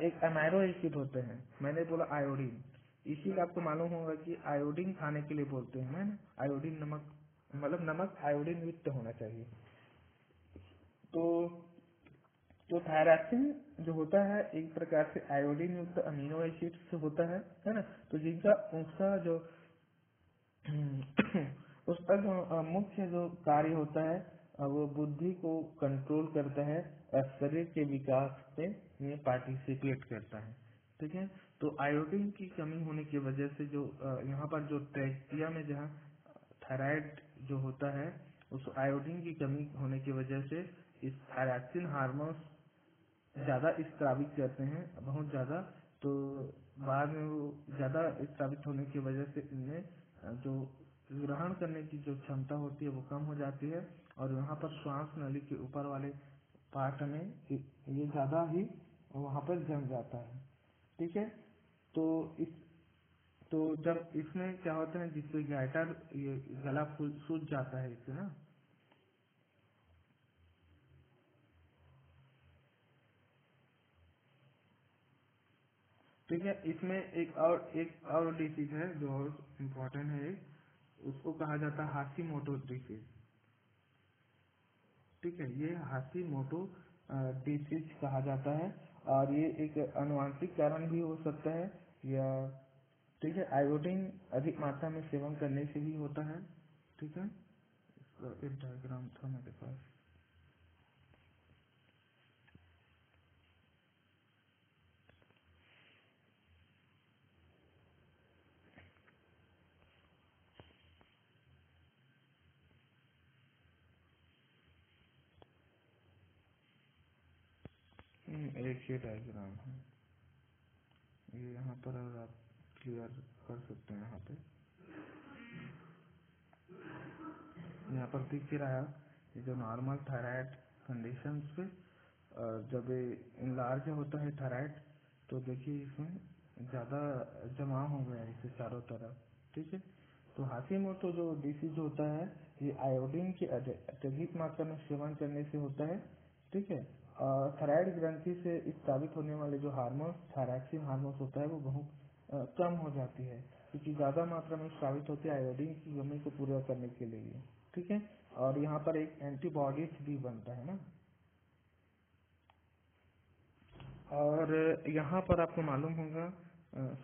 एक अमाइनो एसिड होते हैं। मैंने बोला आयोडीन, इसी आपको मालूम होगा कि आयोडीन खाने के लिए बोलते हैं ना, आयोडीन नमक, मतलब नमक आयोडीन युक्त होना चाहिए। तो थायराक्सिन जो होता है एक प्रकार से आयोडीन युक्त अमीनो एसिड से होता है ना। तो जिनका उसका जो उसका जो मुख्य जो कार्य होता है, वो बुद्धि को कंट्रोल करता है, और शरीर के विकास में ये पार्टिसिपेट करता है। ठीक है, तो आयोडीन की कमी होने की वजह से जो यहाँ पर जो ट्रेकिया में जहाँ थायराइड जो होता है, उस आयोडीन की कमी होने की वजह से इस थायराक्सिन हार्मोन ज्यादा स्रावित करते हैं, बहुत ज्यादा। तो बाद में वो ज्यादा स्रावित होने की वजह से इनमें जो ग्रहण करने की जो क्षमता होती है वो कम हो जाती है, और यहाँ पर श्वास नली के ऊपर वाले पार्ट में ये ज्यादा ही वहाँ पर जम जाता है। ठीक है, तो तो जब इसमें क्या होता है, जिससे गैटर ये गला सूज जाता है इससे ना। ठीक है, इसमें एक और डिसीज है जो बहुत इम्पोर्टेंट है, उसको कहा जाता है हाशीमोटो डिसीज। ठीक है, ये हाशीमोटो डिसीज कहा जाता है, और ये एक अनुवांशिक कारण भी हो सकता है, या ठीक है, आयोडीन अधिक मात्रा में सेवन करने से भी होता है। ठीक है, इसका एक डायग्राम था मेरे पास। एक ही डायग्राम है ये, यहाँ पर अगर आप क्लियर कर सकते हैं, यहाँ पर दिख ही रहा है, ये जो नॉर्मल थायराइड कंडीशन पे जब इनलार्ज होता है थायराइड, तो देखिए इसमें ज्यादा जमा हो गया है इसे चारों तरफ। ठीक है, तो हाशीमोटो जो डिसीज होता है, ये आयोडीन के अत्यधिक मात्रा में सेवन करने से होता है। ठीक है, और थायराइड ग्रंथि से स्रावित होने वाले जो हार्मोन्स, थायराक्सिन हार्मोन्स होता है, वो बहुत कम हो जाती है, क्योंकि ज्यादा मात्रा में स्रावित होती है आयोडीन की कमी को पूरा करने के लिए। ठीक है, और यहाँ पर एक एंटीबॉडीज भी बनता है ना। और यहाँ पर आपको मालूम होगा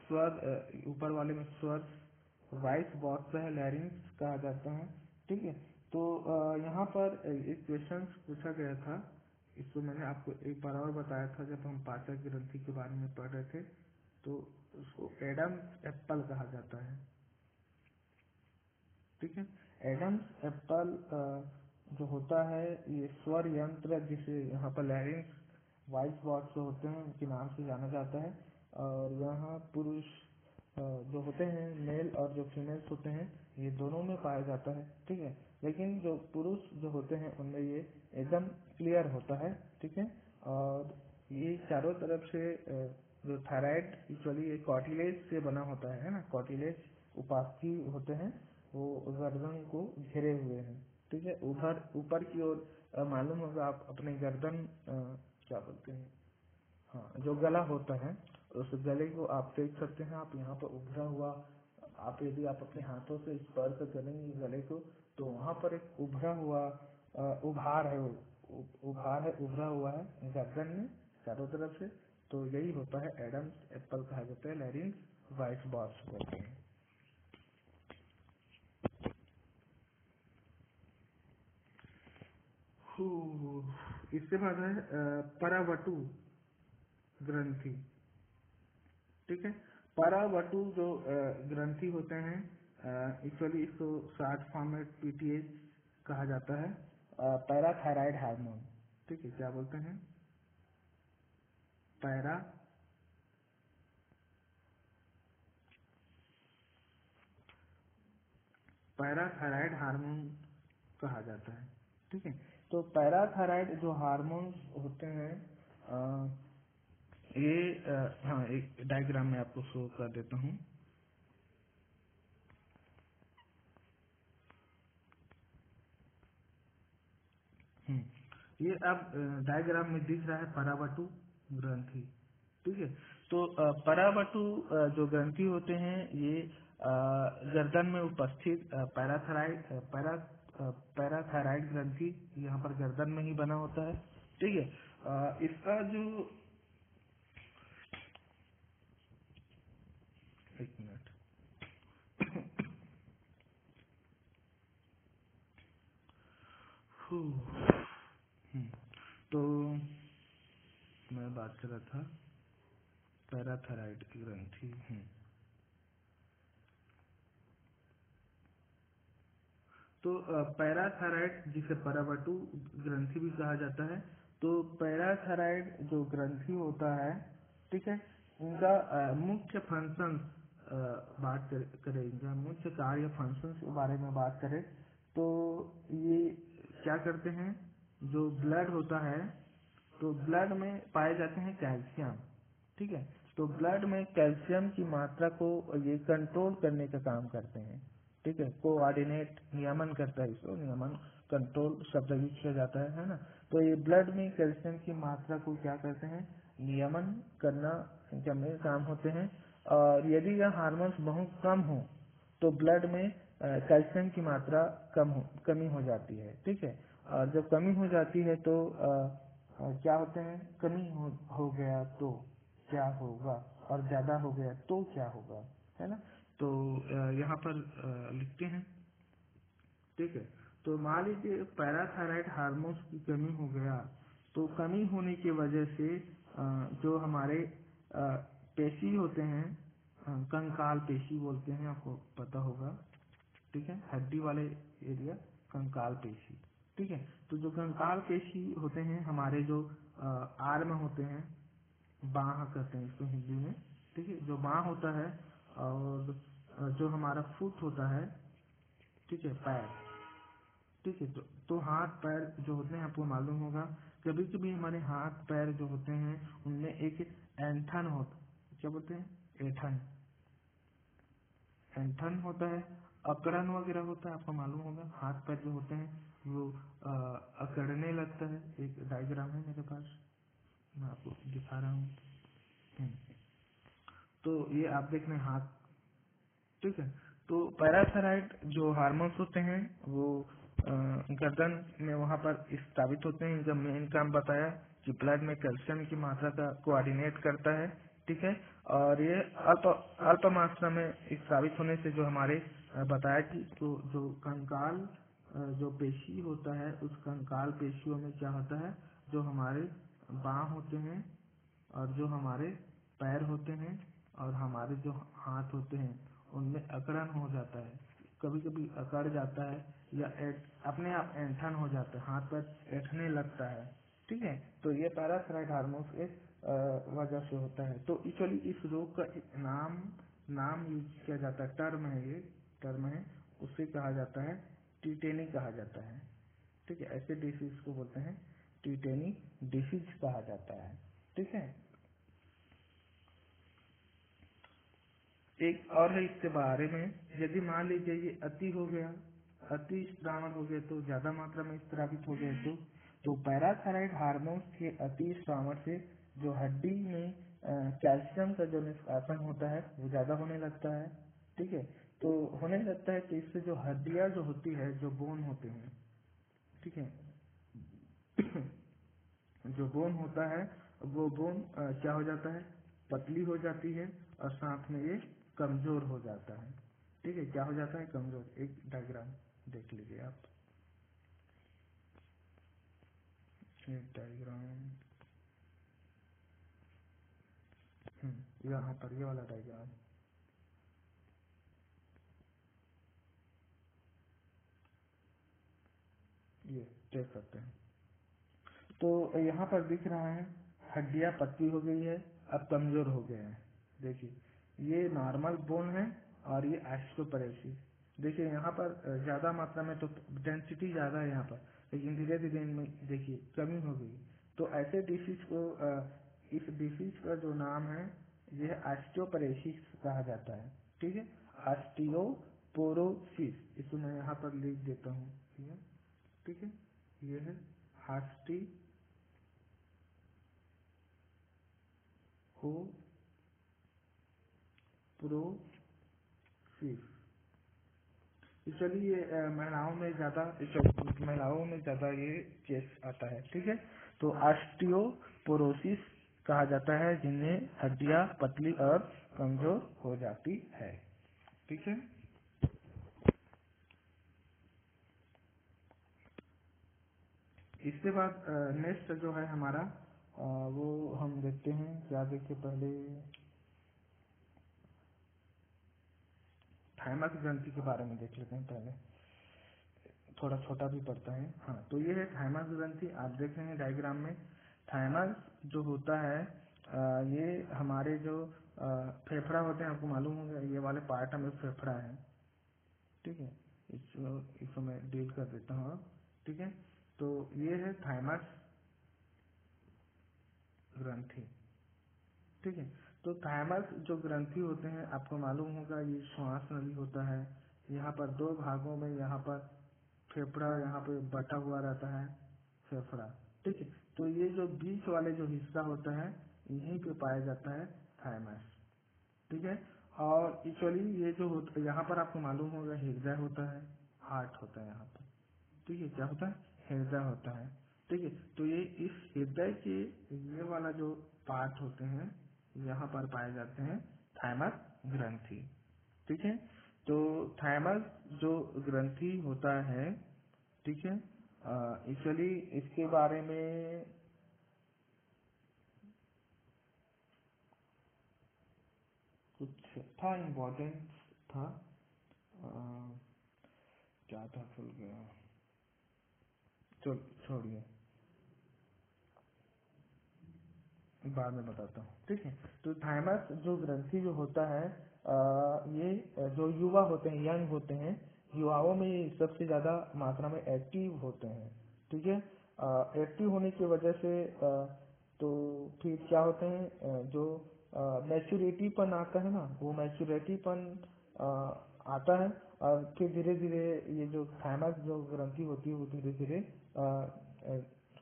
स्वर, ऊपर वाले में स्वर वाइस बॉक्स है, लैरिंग्स कहा जाता है। ठीक है, तो यहाँ पर एक क्वेश्चन पूछा गया था, इसको मैंने आपको एक बार और बताया था जब हम पाचक ग्रंथि के बारे में पढ़ रहे थे। तो उसको एडम्स एप्पल कहा जाता है। ठीक है, एडम्स एप्पल जो होता है, ये स्वर यंत्र, जिसे यहाँ पर लैरिंक्स वॉइस बॉक्स जो होते हैं उनके नाम से जाना जाता है। और यहाँ पुरुष जो होते हैं, मेल और जो फीमेल्स होते हैं, ये दोनों में पाया जाता है। ठीक है, लेकिन जो पुरुष जो होते हैं उनमें ये एकदम क्लियर होता है। ठीक है, और ये चारों तरफ से जो थायराइड एक्चुअली ये कार्टिलेज से बना होता है ना, कार्टिलेज उपास्थि होते हैं, वो गर्दन को घेरे हुए हैं। ठीक है, ऊपर की ओर मालूम होगा आप अपने गर्दन क्या बोलते हैं, हाँ जो गला होता है, उस गले को आप देख सकते हैं। आप यहाँ पर उभरा हुआ, आप यदि आप अपने हाथों से स्पर्श करेंगे गले को, तो वहाँ पर एक उभरा हुआ उभार है, उभरा हुआ है गर्दन में चारों तरफ से। तो यही होता है एडम्स एप्पल कहा जाता है, लैरिंक्स वाइस बॉक्स बोलते हैं। इसके बाद है परावटु ग्रंथि। ठीक है, परावटु जो ग्रंथि होते हैं, एक्चुअली इसको शॉर्ट फॉर्म में पीटीएच कहा जाता है, पैराथायराइड हार्मोन। ठीक है, क्या बोलते हैं, पैराथायराइड हार्मोन कहा जाता है। ठीक है, तो पैराथायराइड जो हार्मोन्स होते हैं, ये हाँ एक डायग्राम में आपको शो कर देता हूँ। ये अब डायग्राम में दिख रहा है परावटु ग्रंथि। ठीक है, तो परावटु जो ग्रंथि होते हैं, ये गर्दन में उपस्थित पैराथायराइड ग्रंथि यहाँ पर गर्दन में ही बना होता है। ठीक है, इसका जो, एक मिनट, हम्म, तो मैं बात कर रहा था पैराथायराइड ग्रंथि। तो पैराथायराइड जिसे परावटु ग्रंथि भी कहा जाता है, तो पैराथायराइड जो ग्रंथि होता है, ठीक है, इनका मुख्य फंक्शन करें, इनका मुख्य कार्य फंक्शन के बारे में बात करें, तो ये क्या करते हैं, जो ब्लड होता है, तो ब्लड में पाए जाते हैं कैल्शियम। ठीक है, तो ब्लड में कैल्शियम की मात्रा को ये कंट्रोल करने का काम करते हैं। ठीक है, कोऑर्डिनेट नियमन करता है, इसको नियमन कंट्रोल शब्द यूज किया जाता है ना। तो ये ब्लड में कैल्शियम की मात्रा को क्या करते हैं, नियमन करना इनका मेन काम होते हैं। और यदि यह हार्मोन्स बहुत कम हो, तो ब्लड में कैल्शियम की मात्रा कमी हो जाती है। ठीक है, और जब कमी हो जाती है तो क्या होते हैं, कमी हो गया तो क्या होगा, और ज्यादा हो गया तो क्या होगा, है ना। तो यहाँ पर लिखते हैं। ठीक है, तो मान लीजिए पैराथायराइड हार्मोन्स की कमी हो गया, तो कमी होने की वजह से जो हमारे पेशी होते हैं, कंकाल पेशी बोलते हैं, आपको पता होगा। ठीक है, हड्डी वाले एरिया कंकाल पेशी। ठीक है, तो जो कंकाल पेशी होते हैं हमारे, जो आर्म होते हैं, बाह कहते हैं इसको हिंदी में। ठीक है, जो बाह होता है, और जो हमारा फुट होता है, ठीक है, पैर। ठीक है, तो हाथ पैर जो होते हैं, आपको मालूम होगा, कभी कभी हमारे हाथ पैर जो होते हैं उनमें एक ऐंठन होता, क्या बोलते हैं, ऐंठन होता है, अकड़न वगैरह होता है, आपको मालूम होगा। हाथ पैर जो होते हैं वो अकड़ने लगता है। एक डायग्राम है मेरे पास, मैं आपको दिखा रहा हूँ। तो ये आप देख रहे हैं हाथ। ठीक है, तो पैराथायराइड जो हार्मोन्स होते हैं वो गर्दन में वहाँ पर स्थापित होते हैं। इनका मेन काम बताया कि ब्लड में कैल्शियम की मात्रा का कोऑर्डिनेट करता है। ठीक है, और ये अल्प अल्प मात्रा में स्थापित होने से जो हमारे बताया कि तो जो कंकाल जो पेशी होता है, उस कंकाल पेशियों में क्या होता है, जो हमारे बाह होते हैं और जो हमारे पैर होते हैं और हमारे जो हाथ होते हैं, उनमें अकड़न हो जाता है। कभी कभी अकड़ जाता है, या अपने आप ऐंठन हो जाता है, हाथ पैर ऐंठने लगता है। ठीक है, तो ये पैराथायराइड हार्मोन के वजह से होता है। तो एक्चुअली इस रोग का एक नाम यूज किया जाता है, टर्म है, ये टर्म है, उसे कहा जाता है टीटेनी कहा जाता है। ठीक है, ऐसे डिसीज को बोलते हैं टीटेनी डिसीज कहा जाता है। ठीक है, एक और है इसके बारे में, यदि मान लीजिए ये अति हो गया, अति स्रावन हो गए तो ज्यादा मात्रा में स्रावित हो गए तो पैराथायराइड हार्मोन्स के अति स्रावन से जो हड्डी में कैल्शियम का जो निष्कासन होता है वो ज्यादा होने लगता है। ठीक है, तो होने लगता है तो इससे जो हड्डियां जो होती है, जो बोन होते हैं, ठीक है, जो बोन होता है वो बोन क्या हो जाता है, पतली हो जाती है और साथ में ये कमजोर हो जाता है। ठीक है, क्या हो जाता है, कमजोर। एक डायग्राम देख लीजिए आप, एक डायग्राम, यहाँ पर ये वाला डायग्राम, ये देख सकते हैं। तो यहाँ पर दिख रहा है हड्डियां पतली हो गई है, अब कमजोर हो गए हैं। देखिए ये नॉर्मल बोन है और ये ऑस्टियोपोरोसिस। देखिए यहाँ पर ज्यादा मात्रा में तो डेंसिटी ज्यादा है यहाँ पर, लेकिन धीरे धीरे इनमें देखिए कमी हो गई। तो ऐसे डिसीज को इस डिसीज का जो नाम है ये ऑस्टियोपोरोसिस कहा जाता है। ठीक है, ऑस्टियोपोरोसिस, इसको मैं यहाँ पर लिख देता हूँ। ठीक है, ये है ऑस्टियोपोरोसिस। चलिए ये महिलाओं में ज्यादा ये केस आता है। ठीक है, तो ऑस्टियोपोरोसिस कहा जाता है जिनमें हड्डियां पतली और कमजोर हो जाती है। ठीक है, इसके बाद नेक्स्ट जो है हमारा वो हम देखते हैं, क्या देखिए पहले थाइमस ग्रंथि के बारे में देख लेते हैं। पहले थोड़ा छोटा भी पड़ता है। हाँ, तो ये है थाइमस ग्रंथि। आप देख रहे हैं डायग्राम में, थाइमस जो होता है ये हमारे जो फेफड़ा होते हैं, आपको मालूम होगा ये वाले पार्ट में फेफड़ा है। ठीक है, इसको मैं डील कर देता हूँ। ठीक है, तो ये है थाइमस ग्रंथि। ठीक है, तो थाइमस जो ग्रंथि होते हैं, आपको मालूम होगा ये श्वास नली होता है। यहाँ पर दो भागों में, यहाँ पर फेफड़ा यहाँ पे बटा हुआ रहता है, फेफड़ा। ठीक है, तो ये जो बीच वाले जो हिस्सा होता है यहीं पे पाया जाता है थाइमस। ठीक है, और एक्चुअली ये जो होता है यहाँ पर आपको मालूम होगा हृदय होता है, हार्ट होता है यहाँ पर। ठीक है, क्या होता है, हृदय होता है। ठीक है, तो ये इस हृदय के ये वाला जो पार्ट होते हैं यहाँ पर पाए जाते हैं थाइमस ग्रंथि। ठीक है, तो थाइमस जो ग्रंथि होता है, ठीक है, एक्चुअली इसके बारे में कुछ था, इम्पोर्टेंट था, अ, क्या था भूल गया, चल छोड़िए, बाद में बताता हूँ। ठीक है, तो थाइमस जो ग्रंथि जो होता है ये जो युवा होते हैं, यंग होते हैं, युवाओं में ये सबसे ज्यादा मात्रा में एक्टिव होते हैं। ठीक है, एक्टिव होने की वजह से तो फिर क्या होते हैं, जो मैच्योरिटी पन आता है ना, वो मैच्योरिटी पन आता है और फिर धीरे धीरे ये जो थाइमस जो ग्रंथि होती है वो धीरे धीरे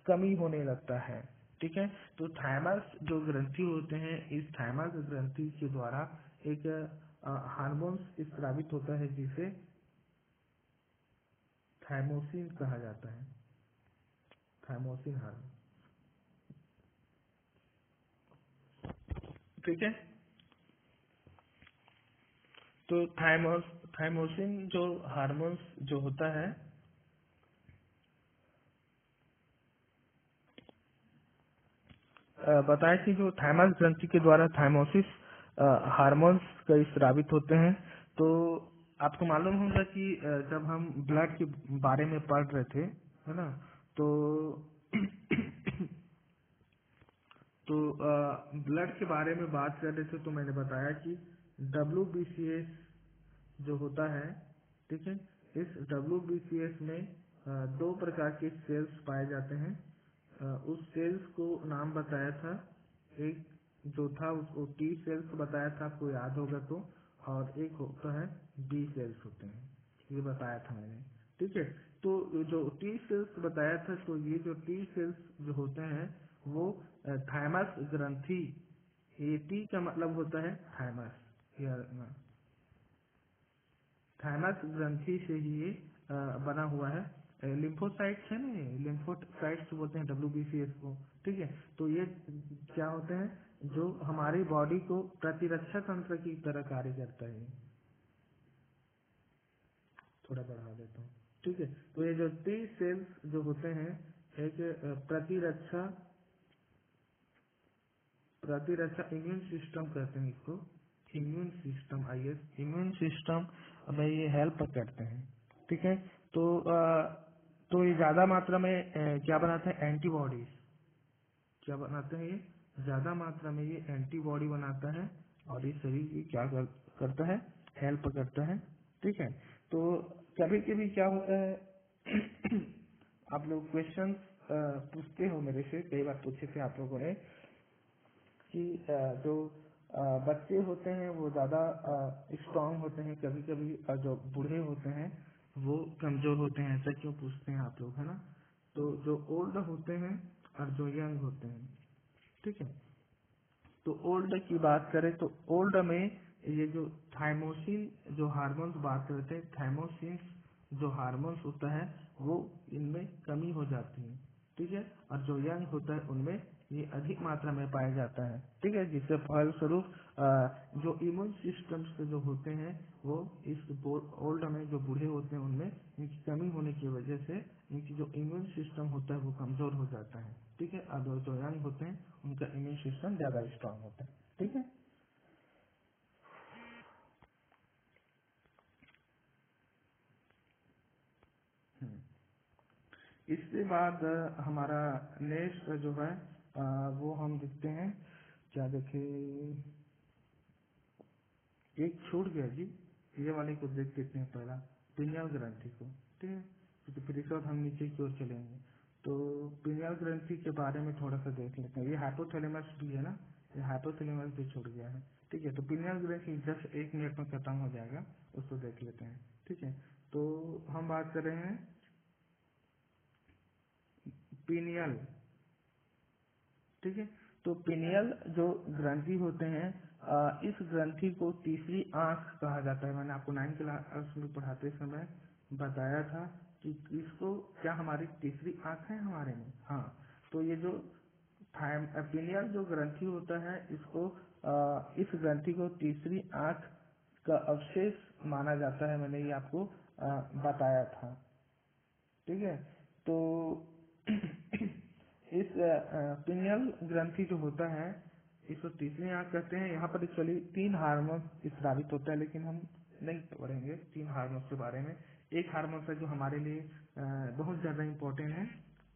कमी होने लगता है। ठीक है, तो थाइमस जो ग्रंथि होते हैं, इस थाइमस ग्रंथि के द्वारा एक हार्मोन्स स्रावित होता है जिसे थाइमोसिन कहा जाता है, थाइमोसिन हार्मोन। ठीक है, तो थाइमोसिन जो हार्मोन्स जो होता है, बताया कि जो थाइमस ग्रंथि के द्वारा थाइमोसिस हार्मोन्स का स्रावित होते हैं। तो आपको मालूम होगा कि जब हम ब्लड के बारे में पढ़ रहे थे, है ना, तो तो ब्लड के बारे में बात कर रहे थे, तो मैंने बताया कि WBCS जो होता है, ठीक है, इस WBCS में दो प्रकार के सेल्स पाए जाते हैं। उस सेल्स को नाम बताया था, एक जो था उसको T सेल्स बताया था, आपको याद होगा तो, और एक होता है B सेल्स होते हैं, ये बताया था मैंने। ठीक है। तो जो टी सेल्स बताया था, तो ये जो टी सेल्स जो होते हैं वो थाइमस ग्रंथि, ये टी का मतलब होता है थाइमस या थाइमस ग्रंथि से ही ये बना हुआ है। लिम्फोसाइट्स है ना, ये लिम्फोसाइट्स बोलते हैं WBCS को। ठीक है। तो ये क्या होते हैं, जो हमारी बॉडी को प्रतिरक्षा तंत्र की तरह कार्य करता है। थोड़ा बढ़ा देता हूँ। ठीक है। तो ये जो टी सेल्स जो होते हैं, एक प्रतिरक्षा प्रतिरक्षा इम्यून सिस्टम कहते हैं इसको। इम्यून सिस्टम, इम्यून सिस्टम में ये हेल्प करते हैं। ठीक है। तो तो ये ज्यादा मात्रा में क्या बनाते हैं, एंटीबॉडीज। क्या बनाते हैं ये, ज्यादा मात्रा में ये एंटीबॉडी बनाता है और ये शरीर की क्या करता है, हेल्प करता है। ठीक है। तो कभी कभी क्या होता है आप लोग क्वेश्चन पूछते हो मेरे से, कई बार पूछे थे आप लोगों ने कि जो बच्चे होते हैं वो ज्यादा स्ट्रांग होते हैं, कभी कभी जो बूढ़े होते हैं वो कमजोर होते हैं, ऐसा क्यों पूछते हैं आप लोग, है ना। तो जो ओल्ड होते हैं और जो यंग होते हैं, ठीक है। तो ओल्ड की बात करें तो ओल्ड में ये जो थाइमोसिन जो हार्मोन्स बात करते हैं, थाइमोसिन जो हार्मोन्स होता है वो इनमें कमी हो जाती है। ठीक है। और जो यंग होता है उनमें ये अधिक मात्रा में पाया जाता है। ठीक है। जिससे फलस्वरूप जो इम्यून सिस्टम्स जो होते हैं वो इस ओल्ड में जो बूढ़े होते हैं उनमें इनकी कमी होने की वजह से इनकी जो इम्यून सिस्टम होता है वो कमजोर हो जाता है। ठीक है। और जो यंग होते हैं उनका इम्यून सिस्टम ज्यादा स्ट्रांग होता है। ठीक है। हम्म। इसके बाद हमारा नेक्स्ट जो है वो हम देखते हैं, क्या देखे, एक छूट गया जी, ये वाले को देख लेते हैं पहला, पिनियल ग्रंथि को। ठीक है। तो फिर इसके बाद हम नीचे की ओर चलेंगे। तो पिनियल ग्रंथि के बारे में थोड़ा सा देख लेते हैं। ये हाइपोथैलेमस भी है ना, ये हाइपोथैलेमस भी छूट गया है। ठीक है। तो पिनियल ग्रंथि जस्ट 1 मिनट में खत्म हो जाएगा, उसको देख लेते हैं। ठीक है। तो हम बात कर रहे हैं पिनियल। ठीक है। तो पिनियल जो ग्रंथि होते हैं, इस ग्रंथि को तीसरी आंख कहा जाता है। मैंने आपको 9 क्लास में पढ़ाते समय बताया था कि इसको क्या हमारी तीसरी आंख है हमारे में। हाँ। तो ये जो पिनियल जो ग्रंथि होता है, इसको इस ग्रंथि को तीसरी आंख का अवशेष माना जाता है। मैंने ये आपको बताया था। ठीक है। तो इस पिनियल ग्रंथि जो होता है इसको तीसरी आंख कहते हैं। यहाँ पर एक्चुअली 3 हार्मोन स्रावित होता है, लेकिन हम नहीं पढ़ेंगे 3 हार्मोन के बारे में। एक हार्मोन है जो हमारे लिए बहुत ज्यादा इम्पोर्टेंट है।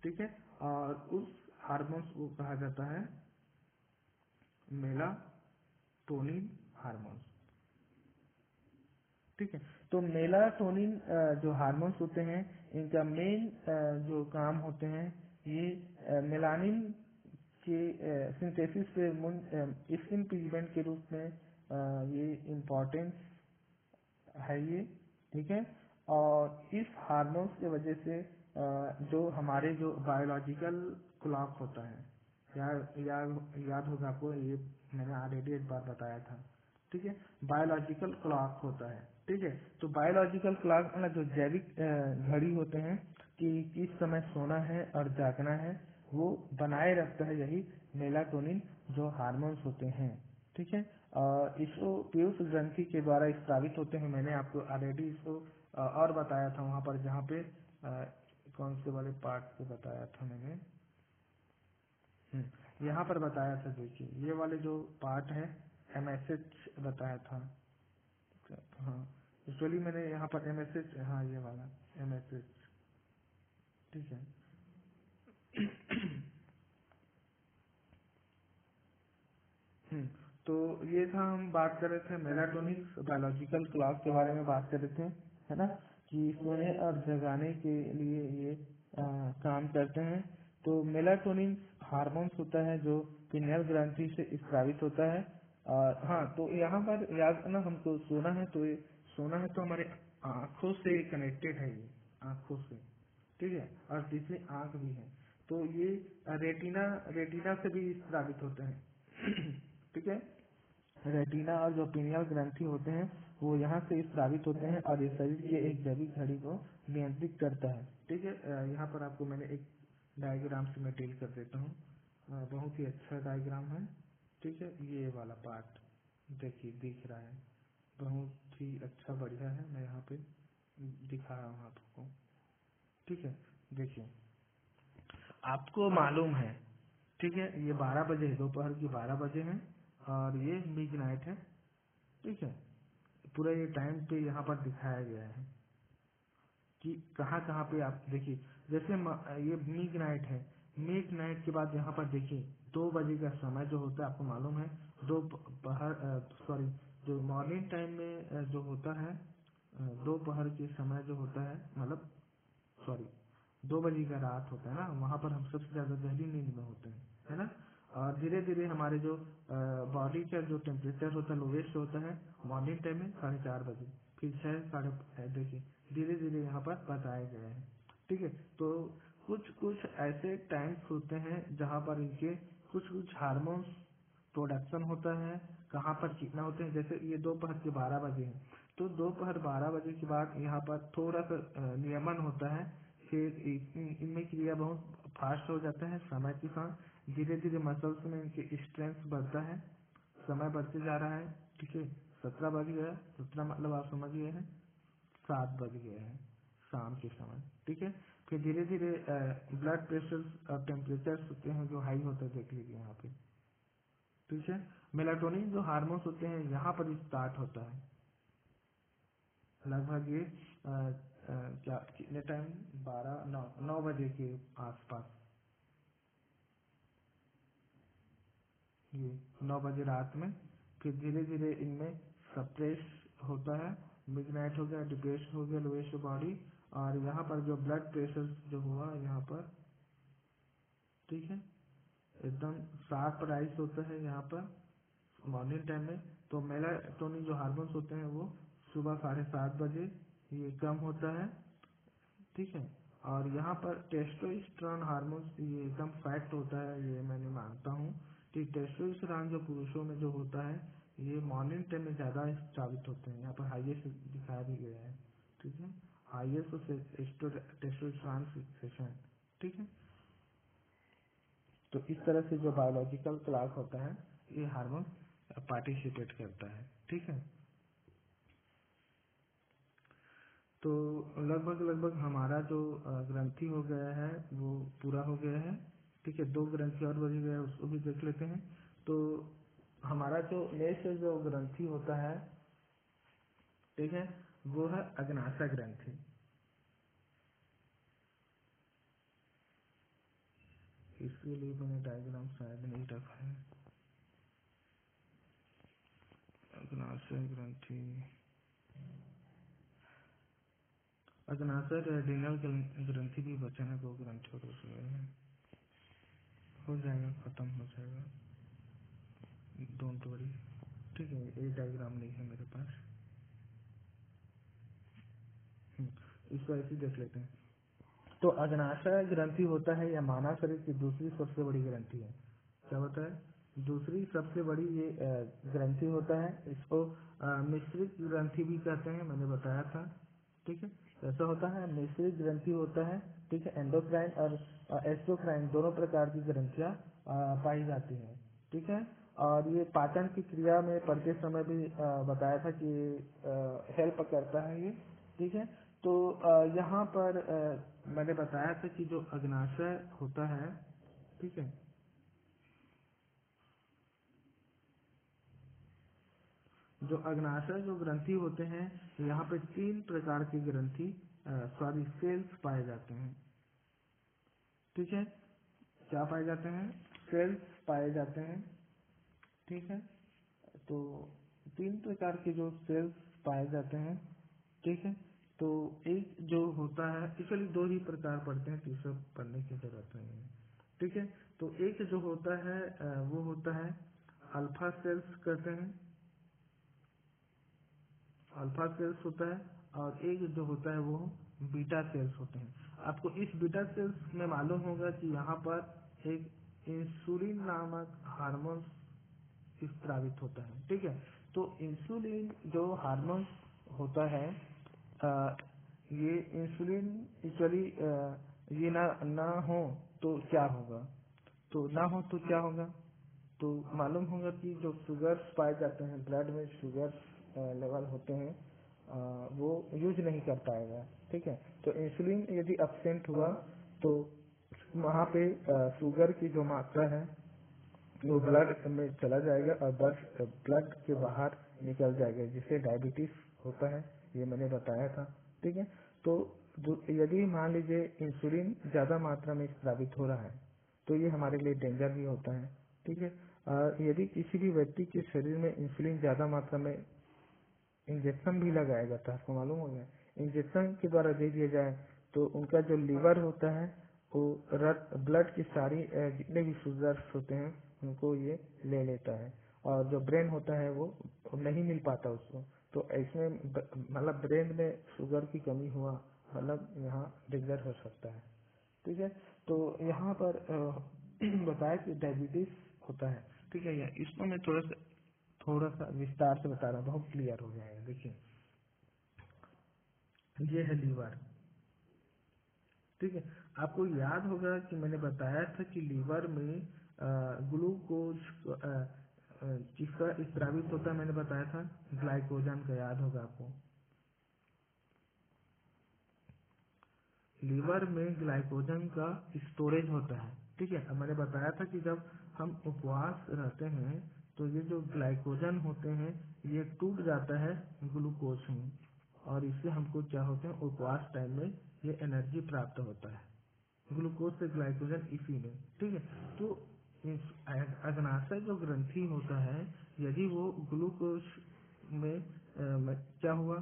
ठीक है। और उस हार्मोन को कहा जाता है मेलाटोनिन हार्मोन। ठीक है। तो मेलाटोनिन जो हार्मोन्स होते हैं, इनका मेन जो काम होते हैं, ये मेलानिन के सिंथेसिस पे स्किन पिगमेंट के रूप में ये इम्पोर्टेंस है ये। ठीक है। और इस हार्मोन्स की वजह से जो हमारे जो बायोलॉजिकल क्लॉक होता है, याद होगा आपको, ये मैंने ऑलरेडी एक बार बताया था। ठीक है। बायोलॉजिकल क्लॉक होता है। ठीक है। तो बायोलॉजिकल क्लॉक मतलब जो जैविक घड़ी होते हैं कि किस समय सोना है और जागना है, वो बनाए रखता है यही मेलाटोनिन जो हार्मोन्स होते हैं। ठीक है। और इसको पीयूष ग्रंथि के द्वारा स्रावित होते हैं। मैंने आपको ऑलरेडी इसको और बताया था वहां पर, जहाँ पे कौन से वाले पार्ट पे बताया था मैंने, यहाँ पर बताया था। देखिए ये वाले जो पार्ट है MSH बताया था। हाँ। एक्चुअली मैंने यहाँ पर MSH, हाँ ये वाला MSH। ठीक है। हम्म, तो ये था, हम बात कर रहे थे मेलाटोनिन बायोलॉजिकल क्लॉक के बारे में बात कर रहे थे, है ना, कि सोने और जगाने के लिए ये काम करते हैं। तो मेलाटोनिन हार्मोन्स होता है जो पिनियल ग्रंथि से स्रावित होता है। और हाँ, तो यहाँ पर याद ना, हमको सोना है तो ये सोना है तो हमारे आंखों से कनेक्टेड है ये। आंखों से, ठीक है, और तीसरी आंख भी है। तो ये रेटिना रेटिना से भी स्रावित होते हैं ठीक है। रेटिना और जो पीनियल ग्रंथि होते हैं वो यहाँ से स्रावित होते हैं और ये शरीर के एक जैविक घड़ी को नियंत्रित करता है, ठीक है। यहाँ पर आपको मैंने एक डायग्राम से मैं डील कर देता हूँ। बहुत ही अच्छा डायग्राम है, ठीक है। ये वाला पार्ट देखिए दिख रहा है, बहुत ही अच्छा बढ़िया है। मैं यहाँ पे दिखा रहा हूँ आपको, ठीक है। देखिए आपको मालूम है, ठीक है, ये 12 बजे है, दोपहर की 12 बजे है और ये मिडनाइट है, ठीक है। पूरा ये टाइम पे यहाँ पर दिखाया गया है कि कहाँ कहाँ पे आप देखिए। जैसे ये मिड नाइट है, मिड नाइट के बाद यहाँ पर देखिए 2 बजे का समय जो होता है आपको मालूम है। दोपहर सॉरी, जो मॉर्निंग टाइम में जो होता है, दोपहर के समय जो होता है, मतलब सॉरी 2 बजे का रात होता है ना, वहाँ पर हम सबसे ज्यादा गहरी नींद में होते हैं, है ना। और धीरे धीरे हमारे जो बॉडी का जो टेम्परेचर होता है लोवेस्ट होता है मॉर्निंग टाइम में 4:30 बजे, फिर 6 साढ़े, देखिए धीरे धीरे यहाँ पर बताए गए हैं, ठीक है। तो कुछ कुछ ऐसे टाइम्स होते हैं जहाँ पर इनके कुछ कुछ हार्मोन्स प्रोडक्शन होता है, कहाँ पर कितना होते हैं। जैसे ये दोपहर के 12 बजे है, तो दोपहर 12 बजे के बाद यहाँ पर थोड़ा सा नियमन होता है। फिर इनमें क्रिया बहुत फास्ट हो जाता है समय के साथ, धीरे धीरे मसल्स में इनके स्ट्रेंथ बढ़ता है, समय बढ़ते जा रहा है, ठीक है। 17 बज गया, 17 मतलब आप समझ गए हैं 7 बज गए हैं शाम के समय, ठीक है। फिर धीरे धीरे ब्लड प्रेशर और टेम्परेचर होते हैं जो हाई होते हैं, देख लीजिए यहाँ पे, ठीक है। मेलाटोनिन जो हार्मोन्स होते हैं यहाँ पर स्टार्ट होता है लगभग ये क्या कितने टाइम 9 बजे के आसपास, ये 9 बजे रात में। फिर धीरे धीरे इनमें सप्रेस होता है, मिडनाइट हो गया, डिप्रेस हो गया लोएस्ट बॉडी, और यहाँ पर जो ब्लड प्रेशर जो हुआ यहाँ पर, ठीक है, एकदम शार्प राइज होता है यहाँ पर मॉर्निंग टाइम में। तो मेलाटोनिन जो हार्मोन्स होते हैं वो सुबह 7:30 बजे ये कम होता है, ठीक है। और यहाँ पर टेस्टोस्टेरोन हार्मोन्स ये एकदम फैक्ट होता है, ये मैंने मानता हूँ कि टेस्टोस्टेरोन जो पुरुषों में जो होता है ये मॉर्निंग टाइम में ज्यादा साबित होते हैं। यहाँ पर हाईएस्ट दिखाया भी गया है, ठीक है, हाईएस्ट टेस्टोस्टेरोन सेशन, ठीक है। तो इस तरह से जो बायोलॉजिकल क्लॉक होता है ये हार्मोन पार्टिसिपेट करता है, ठीक है। तो लगभग लगभग हमारा जो ग्रंथि हो गया है वो पूरा हो गया है, ठीक है। 2 ग्रंथि और बच गया है, उसको भी देख लेते हैं। तो हमारा जो नेक्स्ट जो ग्रंथि होता है, ठीक है, वो है अग्नाशय ग्रंथि। इसके लिए मैंने डायग्राम शायद नहीं रखा है। अग्नाशय ग्रंथि, अग्नाशय रेडिनल ग्रंथि भी बचे हैं, 2 ग्रंथि और बच गए हैं, हो जाएगा, खत्म हो जाएगा, डोंट वरी, ठीक है। ये डायग्राम नहीं है मेरे पास, इसको ऐसे ही देख लेते हैं। तो अग्नाशय ग्रंथि होता है या मानव शरीर की दूसरी सबसे बड़ी ग्रंथि है। क्या होता है, दूसरी सबसे बड़ी ये ग्रंथि होता है। इसको मिश्रित ग्रंथि भी कहते हैं, मैंने बताया था, ठीक है। ऐसा होता है मिश्रित ग्रंथि होता है, ठीक है। एंडोक्राइन और एस्ट्रोक्राइन दोनों प्रकार की ग्रंथियां पाई जाती हैं, ठीक है। और ये पाचन की क्रिया में पढ़ते समय भी बताया था कि हेल्प करता है ये, ठीक है। तो यहाँ पर मैंने बताया था कि जो अग्नाशय होता है, ठीक है, जो अग्नाशय जो ग्रंथि होते हैं यहाँ पे 3 प्रकार की ग्रंथि सॉरी सेल्स पाए जाते हैं, ठीक है। क्या पाए जाते हैं, सेल्स पाए जाते हैं, ठीक है। तो 3 प्रकार के जो सेल्स पाए जाते हैं, ठीक है। तो एक जो होता है, एक्चुअली 2 ही प्रकार पढ़ते हैं, तीसरा पढ़ने की जरूरत नहीं है, ठीक है। तो एक जो होता है वो होता है अल्फा सेल्स कहते हैं, अल्फा सेल्स होता है। और एक जो होता है वो बीटा सेल्स होते हैं। आपको इस बीटा सेल्स में मालूम होगा कि यहाँ पर एक इंसुलिन नामक हार्मोन स्रावित होता है। ठीक है, तो इंसुलिन जो हार्मोन होता है, ये इंसुलिन एक्चुअली ये ना हो तो क्या होगा, तो ना हो तो क्या होगा, तो मालूम होगा कि जो शुगर्स पाए जाते हैं ब्लड में, शुगर्स लेवल होते हैं, वो यूज नहीं कर पाएगा। ठीक है, तो इंसुलिन यदि एब्सेंट हुआ तो वहाँ पे शुगर की जो मात्रा है वो ब्लड में चला जाएगा और ब्लड के बाहर निकल जाएगा, जिसे डायबिटीज होता है, ये मैंने बताया था। ठीक है, तो यदि मान लीजिए इंसुलिन ज्यादा मात्रा में स्रावित हो रहा है तो ये हमारे लिए डेंजर भी होता है। ठीक है, यदि किसी भी व्यक्ति के शरीर में इंसुलिन ज्यादा मात्रा में इंजेक्शन भी लगाया जाता है, आपको मालूम होगा, इंजेक्शन के द्वारा दे दिया जाए तो उनका जो लीवर होता है वो ब्लड की सारी जितने भी शुगर्स होते हैं उनको ये ले लेता है, और जो ब्रेन होता है वो नहीं मिल पाता उसको। तो इसमें मतलब ब्रेन में शुगर की कमी हुआ, मतलब यहाँ डेंजर हो सकता है। ठीक है, तो यहाँ पर बताया कि डायबिटीज होता है। ठीक है, इसको मैं थोड़ा सा विस्तार से बता रहा हूँ, बहुत क्लियर हो जाएगा। देखिए, ये है लीवर। ठीक है, आपको याद होगा कि मैंने बताया था कि लीवर में ग्लूकोज किसका स्रावित होता है, मैंने बताया था ग्लाइकोजन का, याद होगा आपको। लीवर में ग्लाइकोजन का स्टोरेज होता है। ठीक है, अब मैंने बताया था कि जब हम उपवास रहते हैं तो ये जो ग्लाइकोजन होते हैं ये टूट जाता है ग्लूकोज में, और इससे हमको क्या होते हैं, उपवास टाइम में ये एनर्जी प्राप्त होता है, ग्लूकोज से ग्लाइकोजन इसी में। ठीक है, तो अग्नाशय जो ग्रंथि होता है, यदि वो ग्लूकोज में क्या हुआ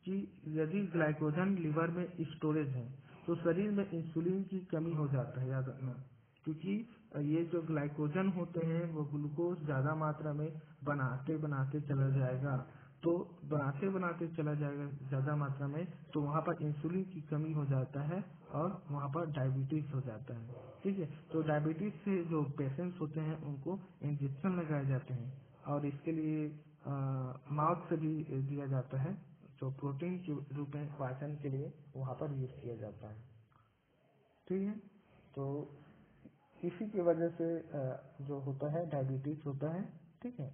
कि यदि ग्लाइकोजन लीवर में स्टोरेज है तो शरीर में इंसुलिन की कमी हो जाता है, याद रखना, क्योंकि ये जो ग्लाइकोजन होते हैं वो ग्लूकोज ज्यादा मात्रा में बनाते बनाते चला जाएगा, तो बनाते बनाते चला जाएगा ज्यादा मात्रा में, तो वहाँ पर इंसुलिन की कमी हो जाता है और वहाँ पर डायबिटीज हो जाता है। ठीक है, तो डायबिटीज से जो पेशेंट्स होते हैं उनको इंजेक्शन लगाए जाते हैं, और इसके लिए माउथ से भी दिया जाता है, जो प्रोटीन के रूप में पाचन के लिए वहाँ पर यूज किया जाता है। ठीक है, तो इसी की वजह से जो होता है डायबिटीज होता है। ठीक है,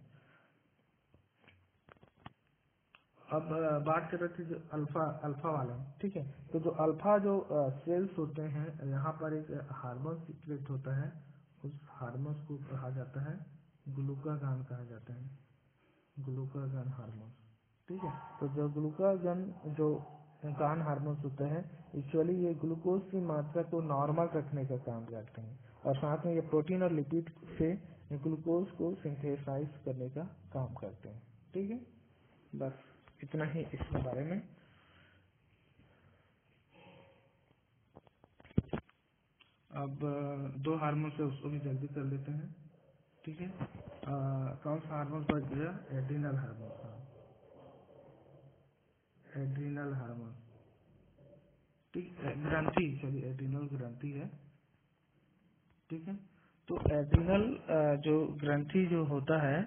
अब बात कर रहे थे जो अल्फा अल्फा वाला। ठीक है, तो जो अल्फा जो सेल्स होते हैं, यहाँ पर एक हार्मोन सीक्रेट होता है, उस हार्मोन को कहा जाता है ग्लूकागॉन, कहा जाता है ग्लूकागॉन हार्मोन। ठीक है, तो जो ग्लूकागॉन जो गान हार्मोन होते हैं, एक्चुअली ये ग्लूकोज की मात्रा को नॉर्मल रखने का काम करते हैं, और साथ में ये प्रोटीन और लिपिड से ग्लूकोज को सिंथेसाइज करने का काम करते हैं। ठीक है, बस इतना ही इसके बारे में। अब दो हार्मोन से उसको भी जल्दी कर लेते हैं। ठीक है, कौन सा हार्मोन बच गया, एड्रिनल हार्मोन। एड्रिनल हार्मोन, ठीक है, ग्रंथि, सॉरी एड्रिनल ग्रंथि है। ठीक है, तो एड्रिनल जो ग्रंथि जो होता है,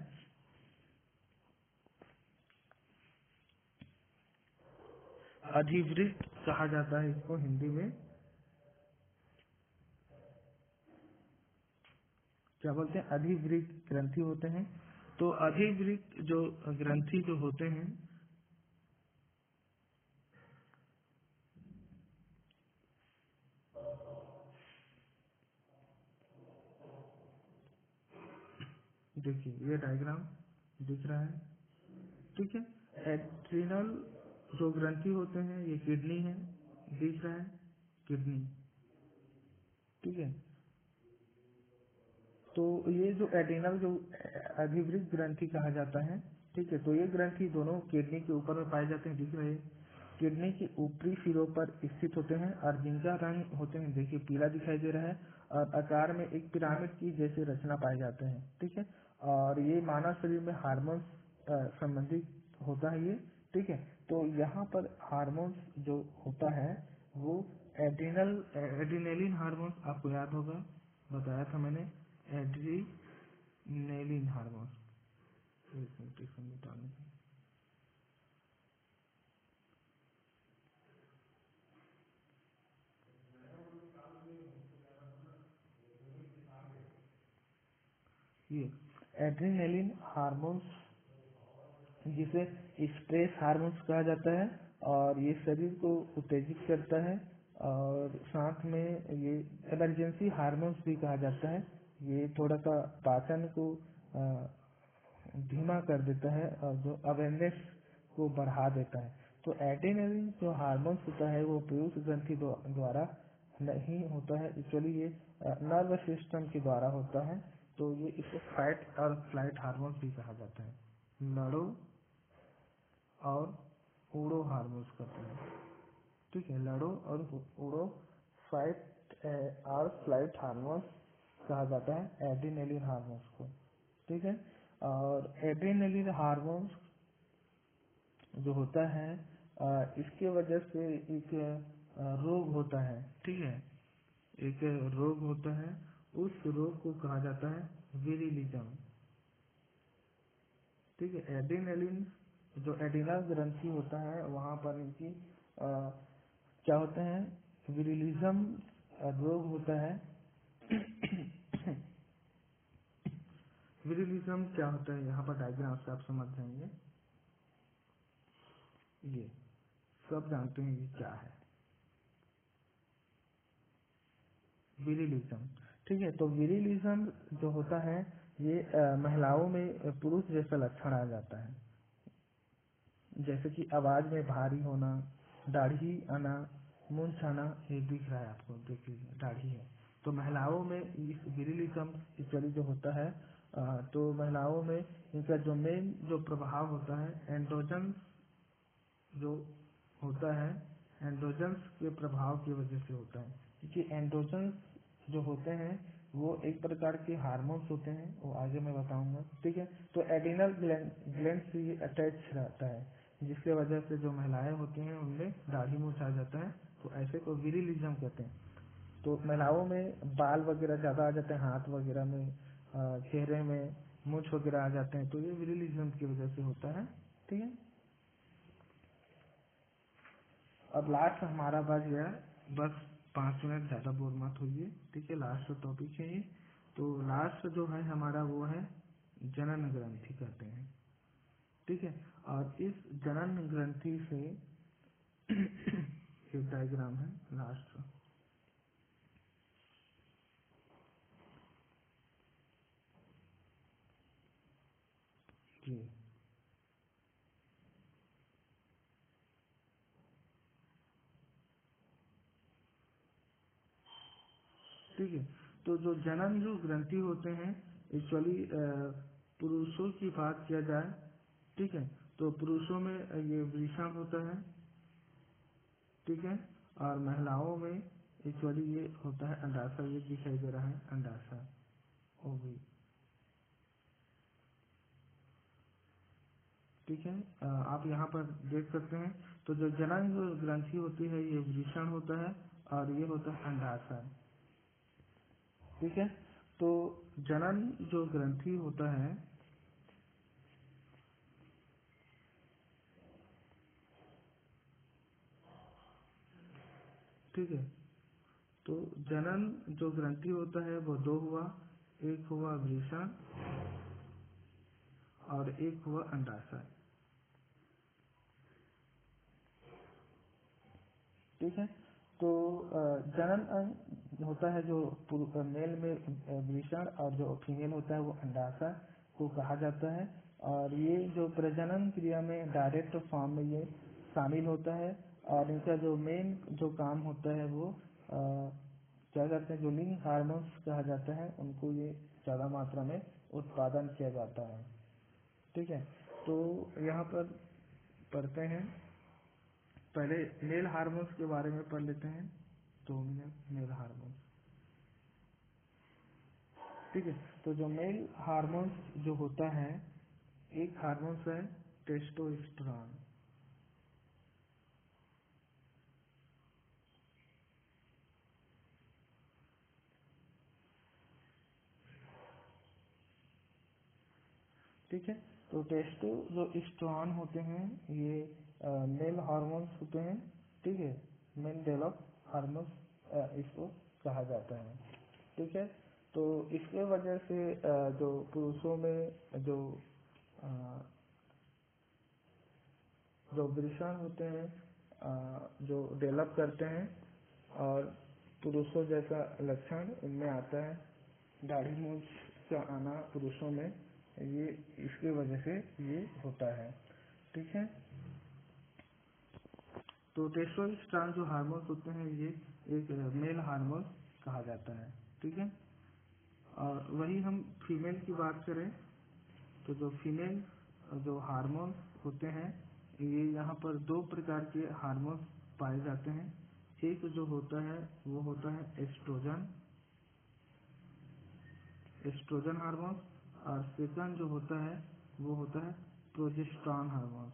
अधिवृक्क कहा जाता है इसको हिंदी में, क्या बोलते हैं, अधिवृक्क ग्रंथि होते हैं। तो अधिवृक्क जो ग्रंथि जो होते हैं, देखिए ये डायग्राम दिख रहा है। ठीक है, एड्रिनल जो ग्रंथि होते हैं ये किडनी है, दिख रहा है किडनी। ठीक है, तो ये जो एड्रिनल जो अधिवृक्क ग्रंथि कहा जाता है। ठीक है, तो ये ग्रंथि दोनों किडनी के ऊपर में पाए जाते हैं, दिख रहे हैं, किडनी के ऊपरी सिरों पर स्थित होते हैं, और जिनका रंग होते हैं, देखिए पीला दिखाई दे रहा है, और आकार में एक पिरामिड की जैसे रचना पाए जाते हैं। ठीक है, और ये मानव शरीर में हार्मोन संबंधित होता है ये, ठीक है। तो यहाँ पर हार्मोन्स जो होता है वो एड्रीनलिन हार्मोन्स, आपको याद होगा, बताया था मैंने, एड्रीनलिन हार्मोन्स। एक मिनट इसको मिटाने का। ये एड्रीनलिन हार्मोन्स, जिसे स्ट्रेस हार्मोन्स कहा जाता है, और ये शरीर को उत्तेजित करता है, और साथ में ये इमरजेंसी हार्मोन्स भी कहा जाता है। ये थोड़ा सा पाचन को धीमा कर देता है और जो अवेयरनेस को बढ़ा देता है। तो एड्रेनलिन जो हार्मोन्स होता है वो पीयूष ग्रंथि द्वारा नहीं होता है, एक्चुअली ये नर्व सिस्टम के द्वारा होता है। तो ये इसे फाइट और फ्लाइट हार्मोन्स भी कहा जाता है। लड़ो और उड़ो हार्मोन्स कहते हैं। ठीक है, लड़ो और उड़ो, फाइट और फ्लाइट हार्मोन्स कहा जाता है एड्रेनलिन हार्मोन्स को। ठीक है, और एड्रेनलिन हार्मोन्स जो होता है इसके वजह से एक रोग होता है। ठीक है, एक रोग होता है, उस रोग को कहा जाता है विरिलिज्म। ठीक है, एड्रेनलिन जो एड्रेनल ग्रंथि होता है वहाँ पर इनकी क्या होता है, विरिलिज्म रोग होता है। विरिलिज्म क्या होता है, यहाँ पर डायग्राम से आप समझ जाएंगे। ये सब जानते हैं ये क्या है विरिलिज्म। ठीक है, तो विरिलिज्म जो होता है ये महिलाओं में पुरुष जैसा लक्षण आ जाता है, जैसे कि आवाज में भारी होना, दाढ़ी आना, मूंछ आना। ये दिख रहा है आपको, देख लीजिए दाढ़ी है। तो महिलाओं में इस विरिलिज्म एक्चुअली जो होता है तो महिलाओं में इनका जो मेन जो प्रभाव होता है एंड्रोजन जो होता है, एंड्रोजन्स के प्रभाव की वजह से होता है। क्योंकि एंड्रोजन्स जो होते हैं वो एक प्रकार के हार्मोन्स होते हैं, वो आगे मैं बताऊंगा। ठीक है, तो एड्रिनल ग्लैंड से ये अटैच रहता है, जिसके वजह से जो महिलाएं होती हैं उनमें दाढ़ी मूंछ आ जाता है। तो ऐसे को विरिलिज्म कहते हैं। तो महिलाओं में बाल वगैरह ज्यादा आ जाते हैं, हाथ वगैरह में, चेहरे में मूंछ वगैरह आ जाते हैं, तो ये विरिलिज्म की वजह से होता है। ठीक है, अब लास्ट हमारा बच गया, बस 5 मिनट, ज्यादा बोर मत होइए। ठीक है, लास्ट टॉपिक है ये। तो लास्ट जो है हमारा वो है जनन ग्रंथि कहते हैं। ठीक है, और इस जनन ग्रंथि से एक डायग्राम है लास्ट। जी, ठीक है। तो जो जनन जो ग्रंथि होते हैं एक्चुअली पुरुषों की बात किया जाए, ठीक है, तो पुरुषों में ये वृषण होता है। ठीक है, और महिलाओं में एक्चुअली ये होता है अंडाशय। ये दिखाई दे रहा है अंडाशय, ओवी। ठीक है, आप यहाँ पर देख सकते हैं। तो जो जनन जो ग्रंथि होती है ये वृषण होता है, और ये होता है अंडाशय। ठीक है, तो जनन जो ग्रंथि होता है, ठीक है, तो जनन जो ग्रंथि होता है वो दो हुआ, एक हुआ वृषण और एक हुआ अंडाशय। ठीक है, तो जनन अंग होता है जो मेल में वृषण, और जो फीमेल होता है वो अंडाशय को कहा जाता है। और ये जो प्रजनन क्रिया में डायरेक्ट फॉर्म में ये शामिल होता है, और इनका जो मेन जो काम होता है वो क्या करते हैं, जो लिंग हार्मोन्स कहा जाता है उनको ये ज्यादा मात्रा में उत्पादन किया जाता है। ठीक है, तो यहाँ पर पढ़ते हैं, पहले मेल हार्मोन्स के बारे में पढ़ लेते हैं। 2 मिनट, मेल हार्मोन्स। ठीक है, तो जो मेल हार्मोन्स जो होता है, एक हार्मोन्स है टेस्टोस्टेरोन। ठीक है। तो टेस्टो जो स्ट्रॉन होते हैं ये मेल हार्मोन्स होते हैं, ठीक है, मेल डेवलप हार्मोन्स इसको कहा जाता है, ठीक है। तो इसके वजह से जो पुरुषों में अ, जो वृषण होते हैं जो डेवलप करते हैं और पुरुषों जैसा लक्षण इनमें आता है, दाढ़ी मूंछ का आना पुरुषों में, ये इसके वजह से ये होता है, ठीक है। तो टेस्टोस्टेरोन जो हार्मोन्स होते हैं ये एक मेल हार्मोन कहा जाता है, ठीक है। और वही हम फीमेल की बात करें तो जो फीमेल जो हार्मोन्स होते हैं ये यहाँ पर दो प्रकार के हार्मोन्स पाए जाते हैं। एक जो होता है वो होता है एस्ट्रोजन हार्मोन, और सेकंड जो होता है वो होता है प्रोजेस्टेरॉन हार्मोन,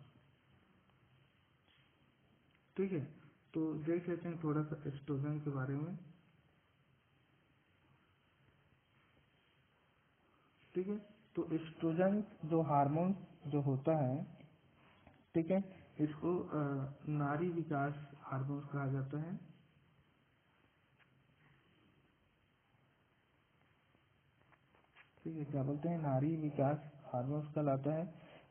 ठीक है। तो देख लेते हैं थोड़ा सा एस्ट्रोजन के बारे में, ठीक है। तो एस्ट्रोजन जो हार्मोन जो होता है, ठीक है, इसको नारी विकास हार्मोन कहा जाता है, ठीक है। क्या बोलते हैं, नारी विकास हार्मोन्स कहलाता है।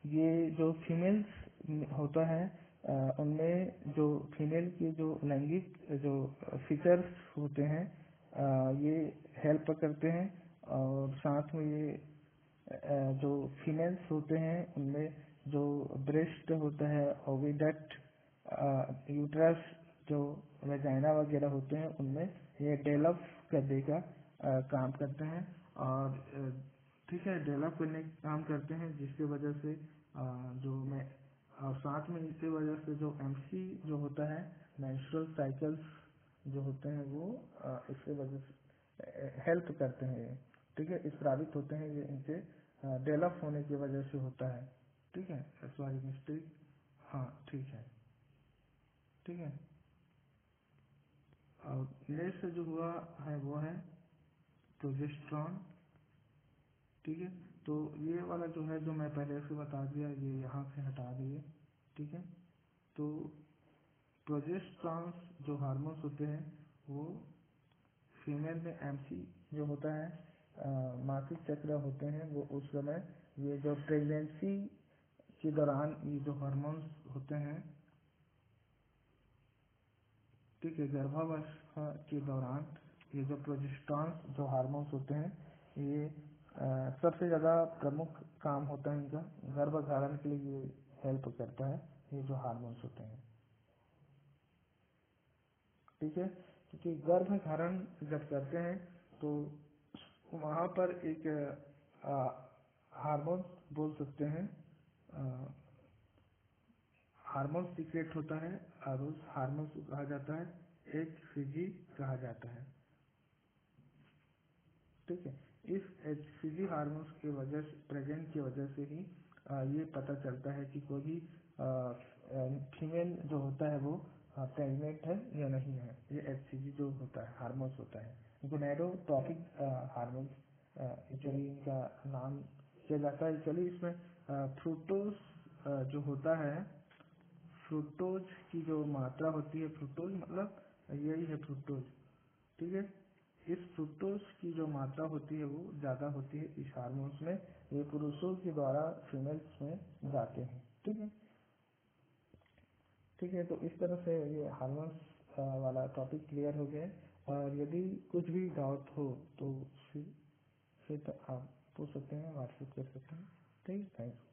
ये जो फीमेल्स होता है उनमें जो फीमेल के जो लैंगिक जो फीचर्स होते हैं ये हेल्प करते हैं, और साथ में ये जो फीमेल्स होते हैं उनमें जो ब्रेस्ट होता है, ओविडक्ट, यूट्रस, जो वेजाइना वगैरह होते हैं उनमें ये डेवलप करने का काम करते हैं, और ठीक है, डेवलप करने का काम करते हैं, जिसकी वजह से जो मैं और साथ में इसकी वजह से जो एमसी जो होता है, मेंस्ट्रुअल साइकिल्स जो होते हैं वो इसके वजह से हेल्प करते हैं ये, ठीक है, इस प्रभावित होते हैं ये इनके डेवलप होने की वजह से होता है, ठीक है। सॉरी मिस्टेक, हाँ ठीक है, ठीक है। और नेक्स्ट जो हुआ है वो है प्रोजेस्टेरॉन, ठीक है। तो ये वाला जो है जो मैं पहले से बता दिया ये यहाँ से हटा दिए, ठीक है। तो प्रोजेस्टेरॉन जो हार्मोन्स होते हैं वो फीमेल में एमसी जो होता है मासिक चक्र होते हैं वो उस समय ये जो प्रेगनेंसी के दौरान ये जो हार्मोन्स होते हैं, ठीक है, गर्भावस्था के दौरान ये जो प्रोजेस्टेरॉन जो हार्मोन्स होते हैं ये सबसे ज्यादा प्रमुख काम होता है इनका, गर्भधारण के लिए ये हेल्प करता है ये जो हार्मोन्स होते हैं, ठीक है। क्योंकि गर्भधारण जब करते हैं तो वहाँ पर एक हार्मोन बोल सकते हैं, हार्मोन सीक्रेट होता है, और उस हार्मोन को कहा जाता है HCG कहा जाता है, ठीक है। इस HCG हार्मोन्स की वजह से प्रेजेंट की वजह से ही ये पता चलता है कि कोई भी फीमेल जो होता है वो प्रेग्नेंट है या नहीं है। ये HCG जो होता है हार्मोन्स होता है गोनेडोट्रोपिक हार्मोन्स एक्चुअली इनका नाम किया जाता है। एक्चुअली इसमें फ्रूक्टोज जो होता है, फ्रूक्टोज की जो मात्रा होती है, फ्रूक्टोज मतलब यही है फ्रूक्टोज, ठीक है। इस फ्रूक्टोज की जो मात्रा होती है वो ज्यादा होती है इस हार्मोन्स में, ये पुरुषों के द्वारा फीमेल्स में जाते हैं, ठीक है, ठीक है। तो इस तरह से ये हार्मोन्स वाला टॉपिक क्लियर हो गया है। और यदि कुछ भी डाउट हो तो फिर तो आप पूछ सकते हैं, व्हाट्सएप कर सकते हैं, ठीक है। थैंक्स।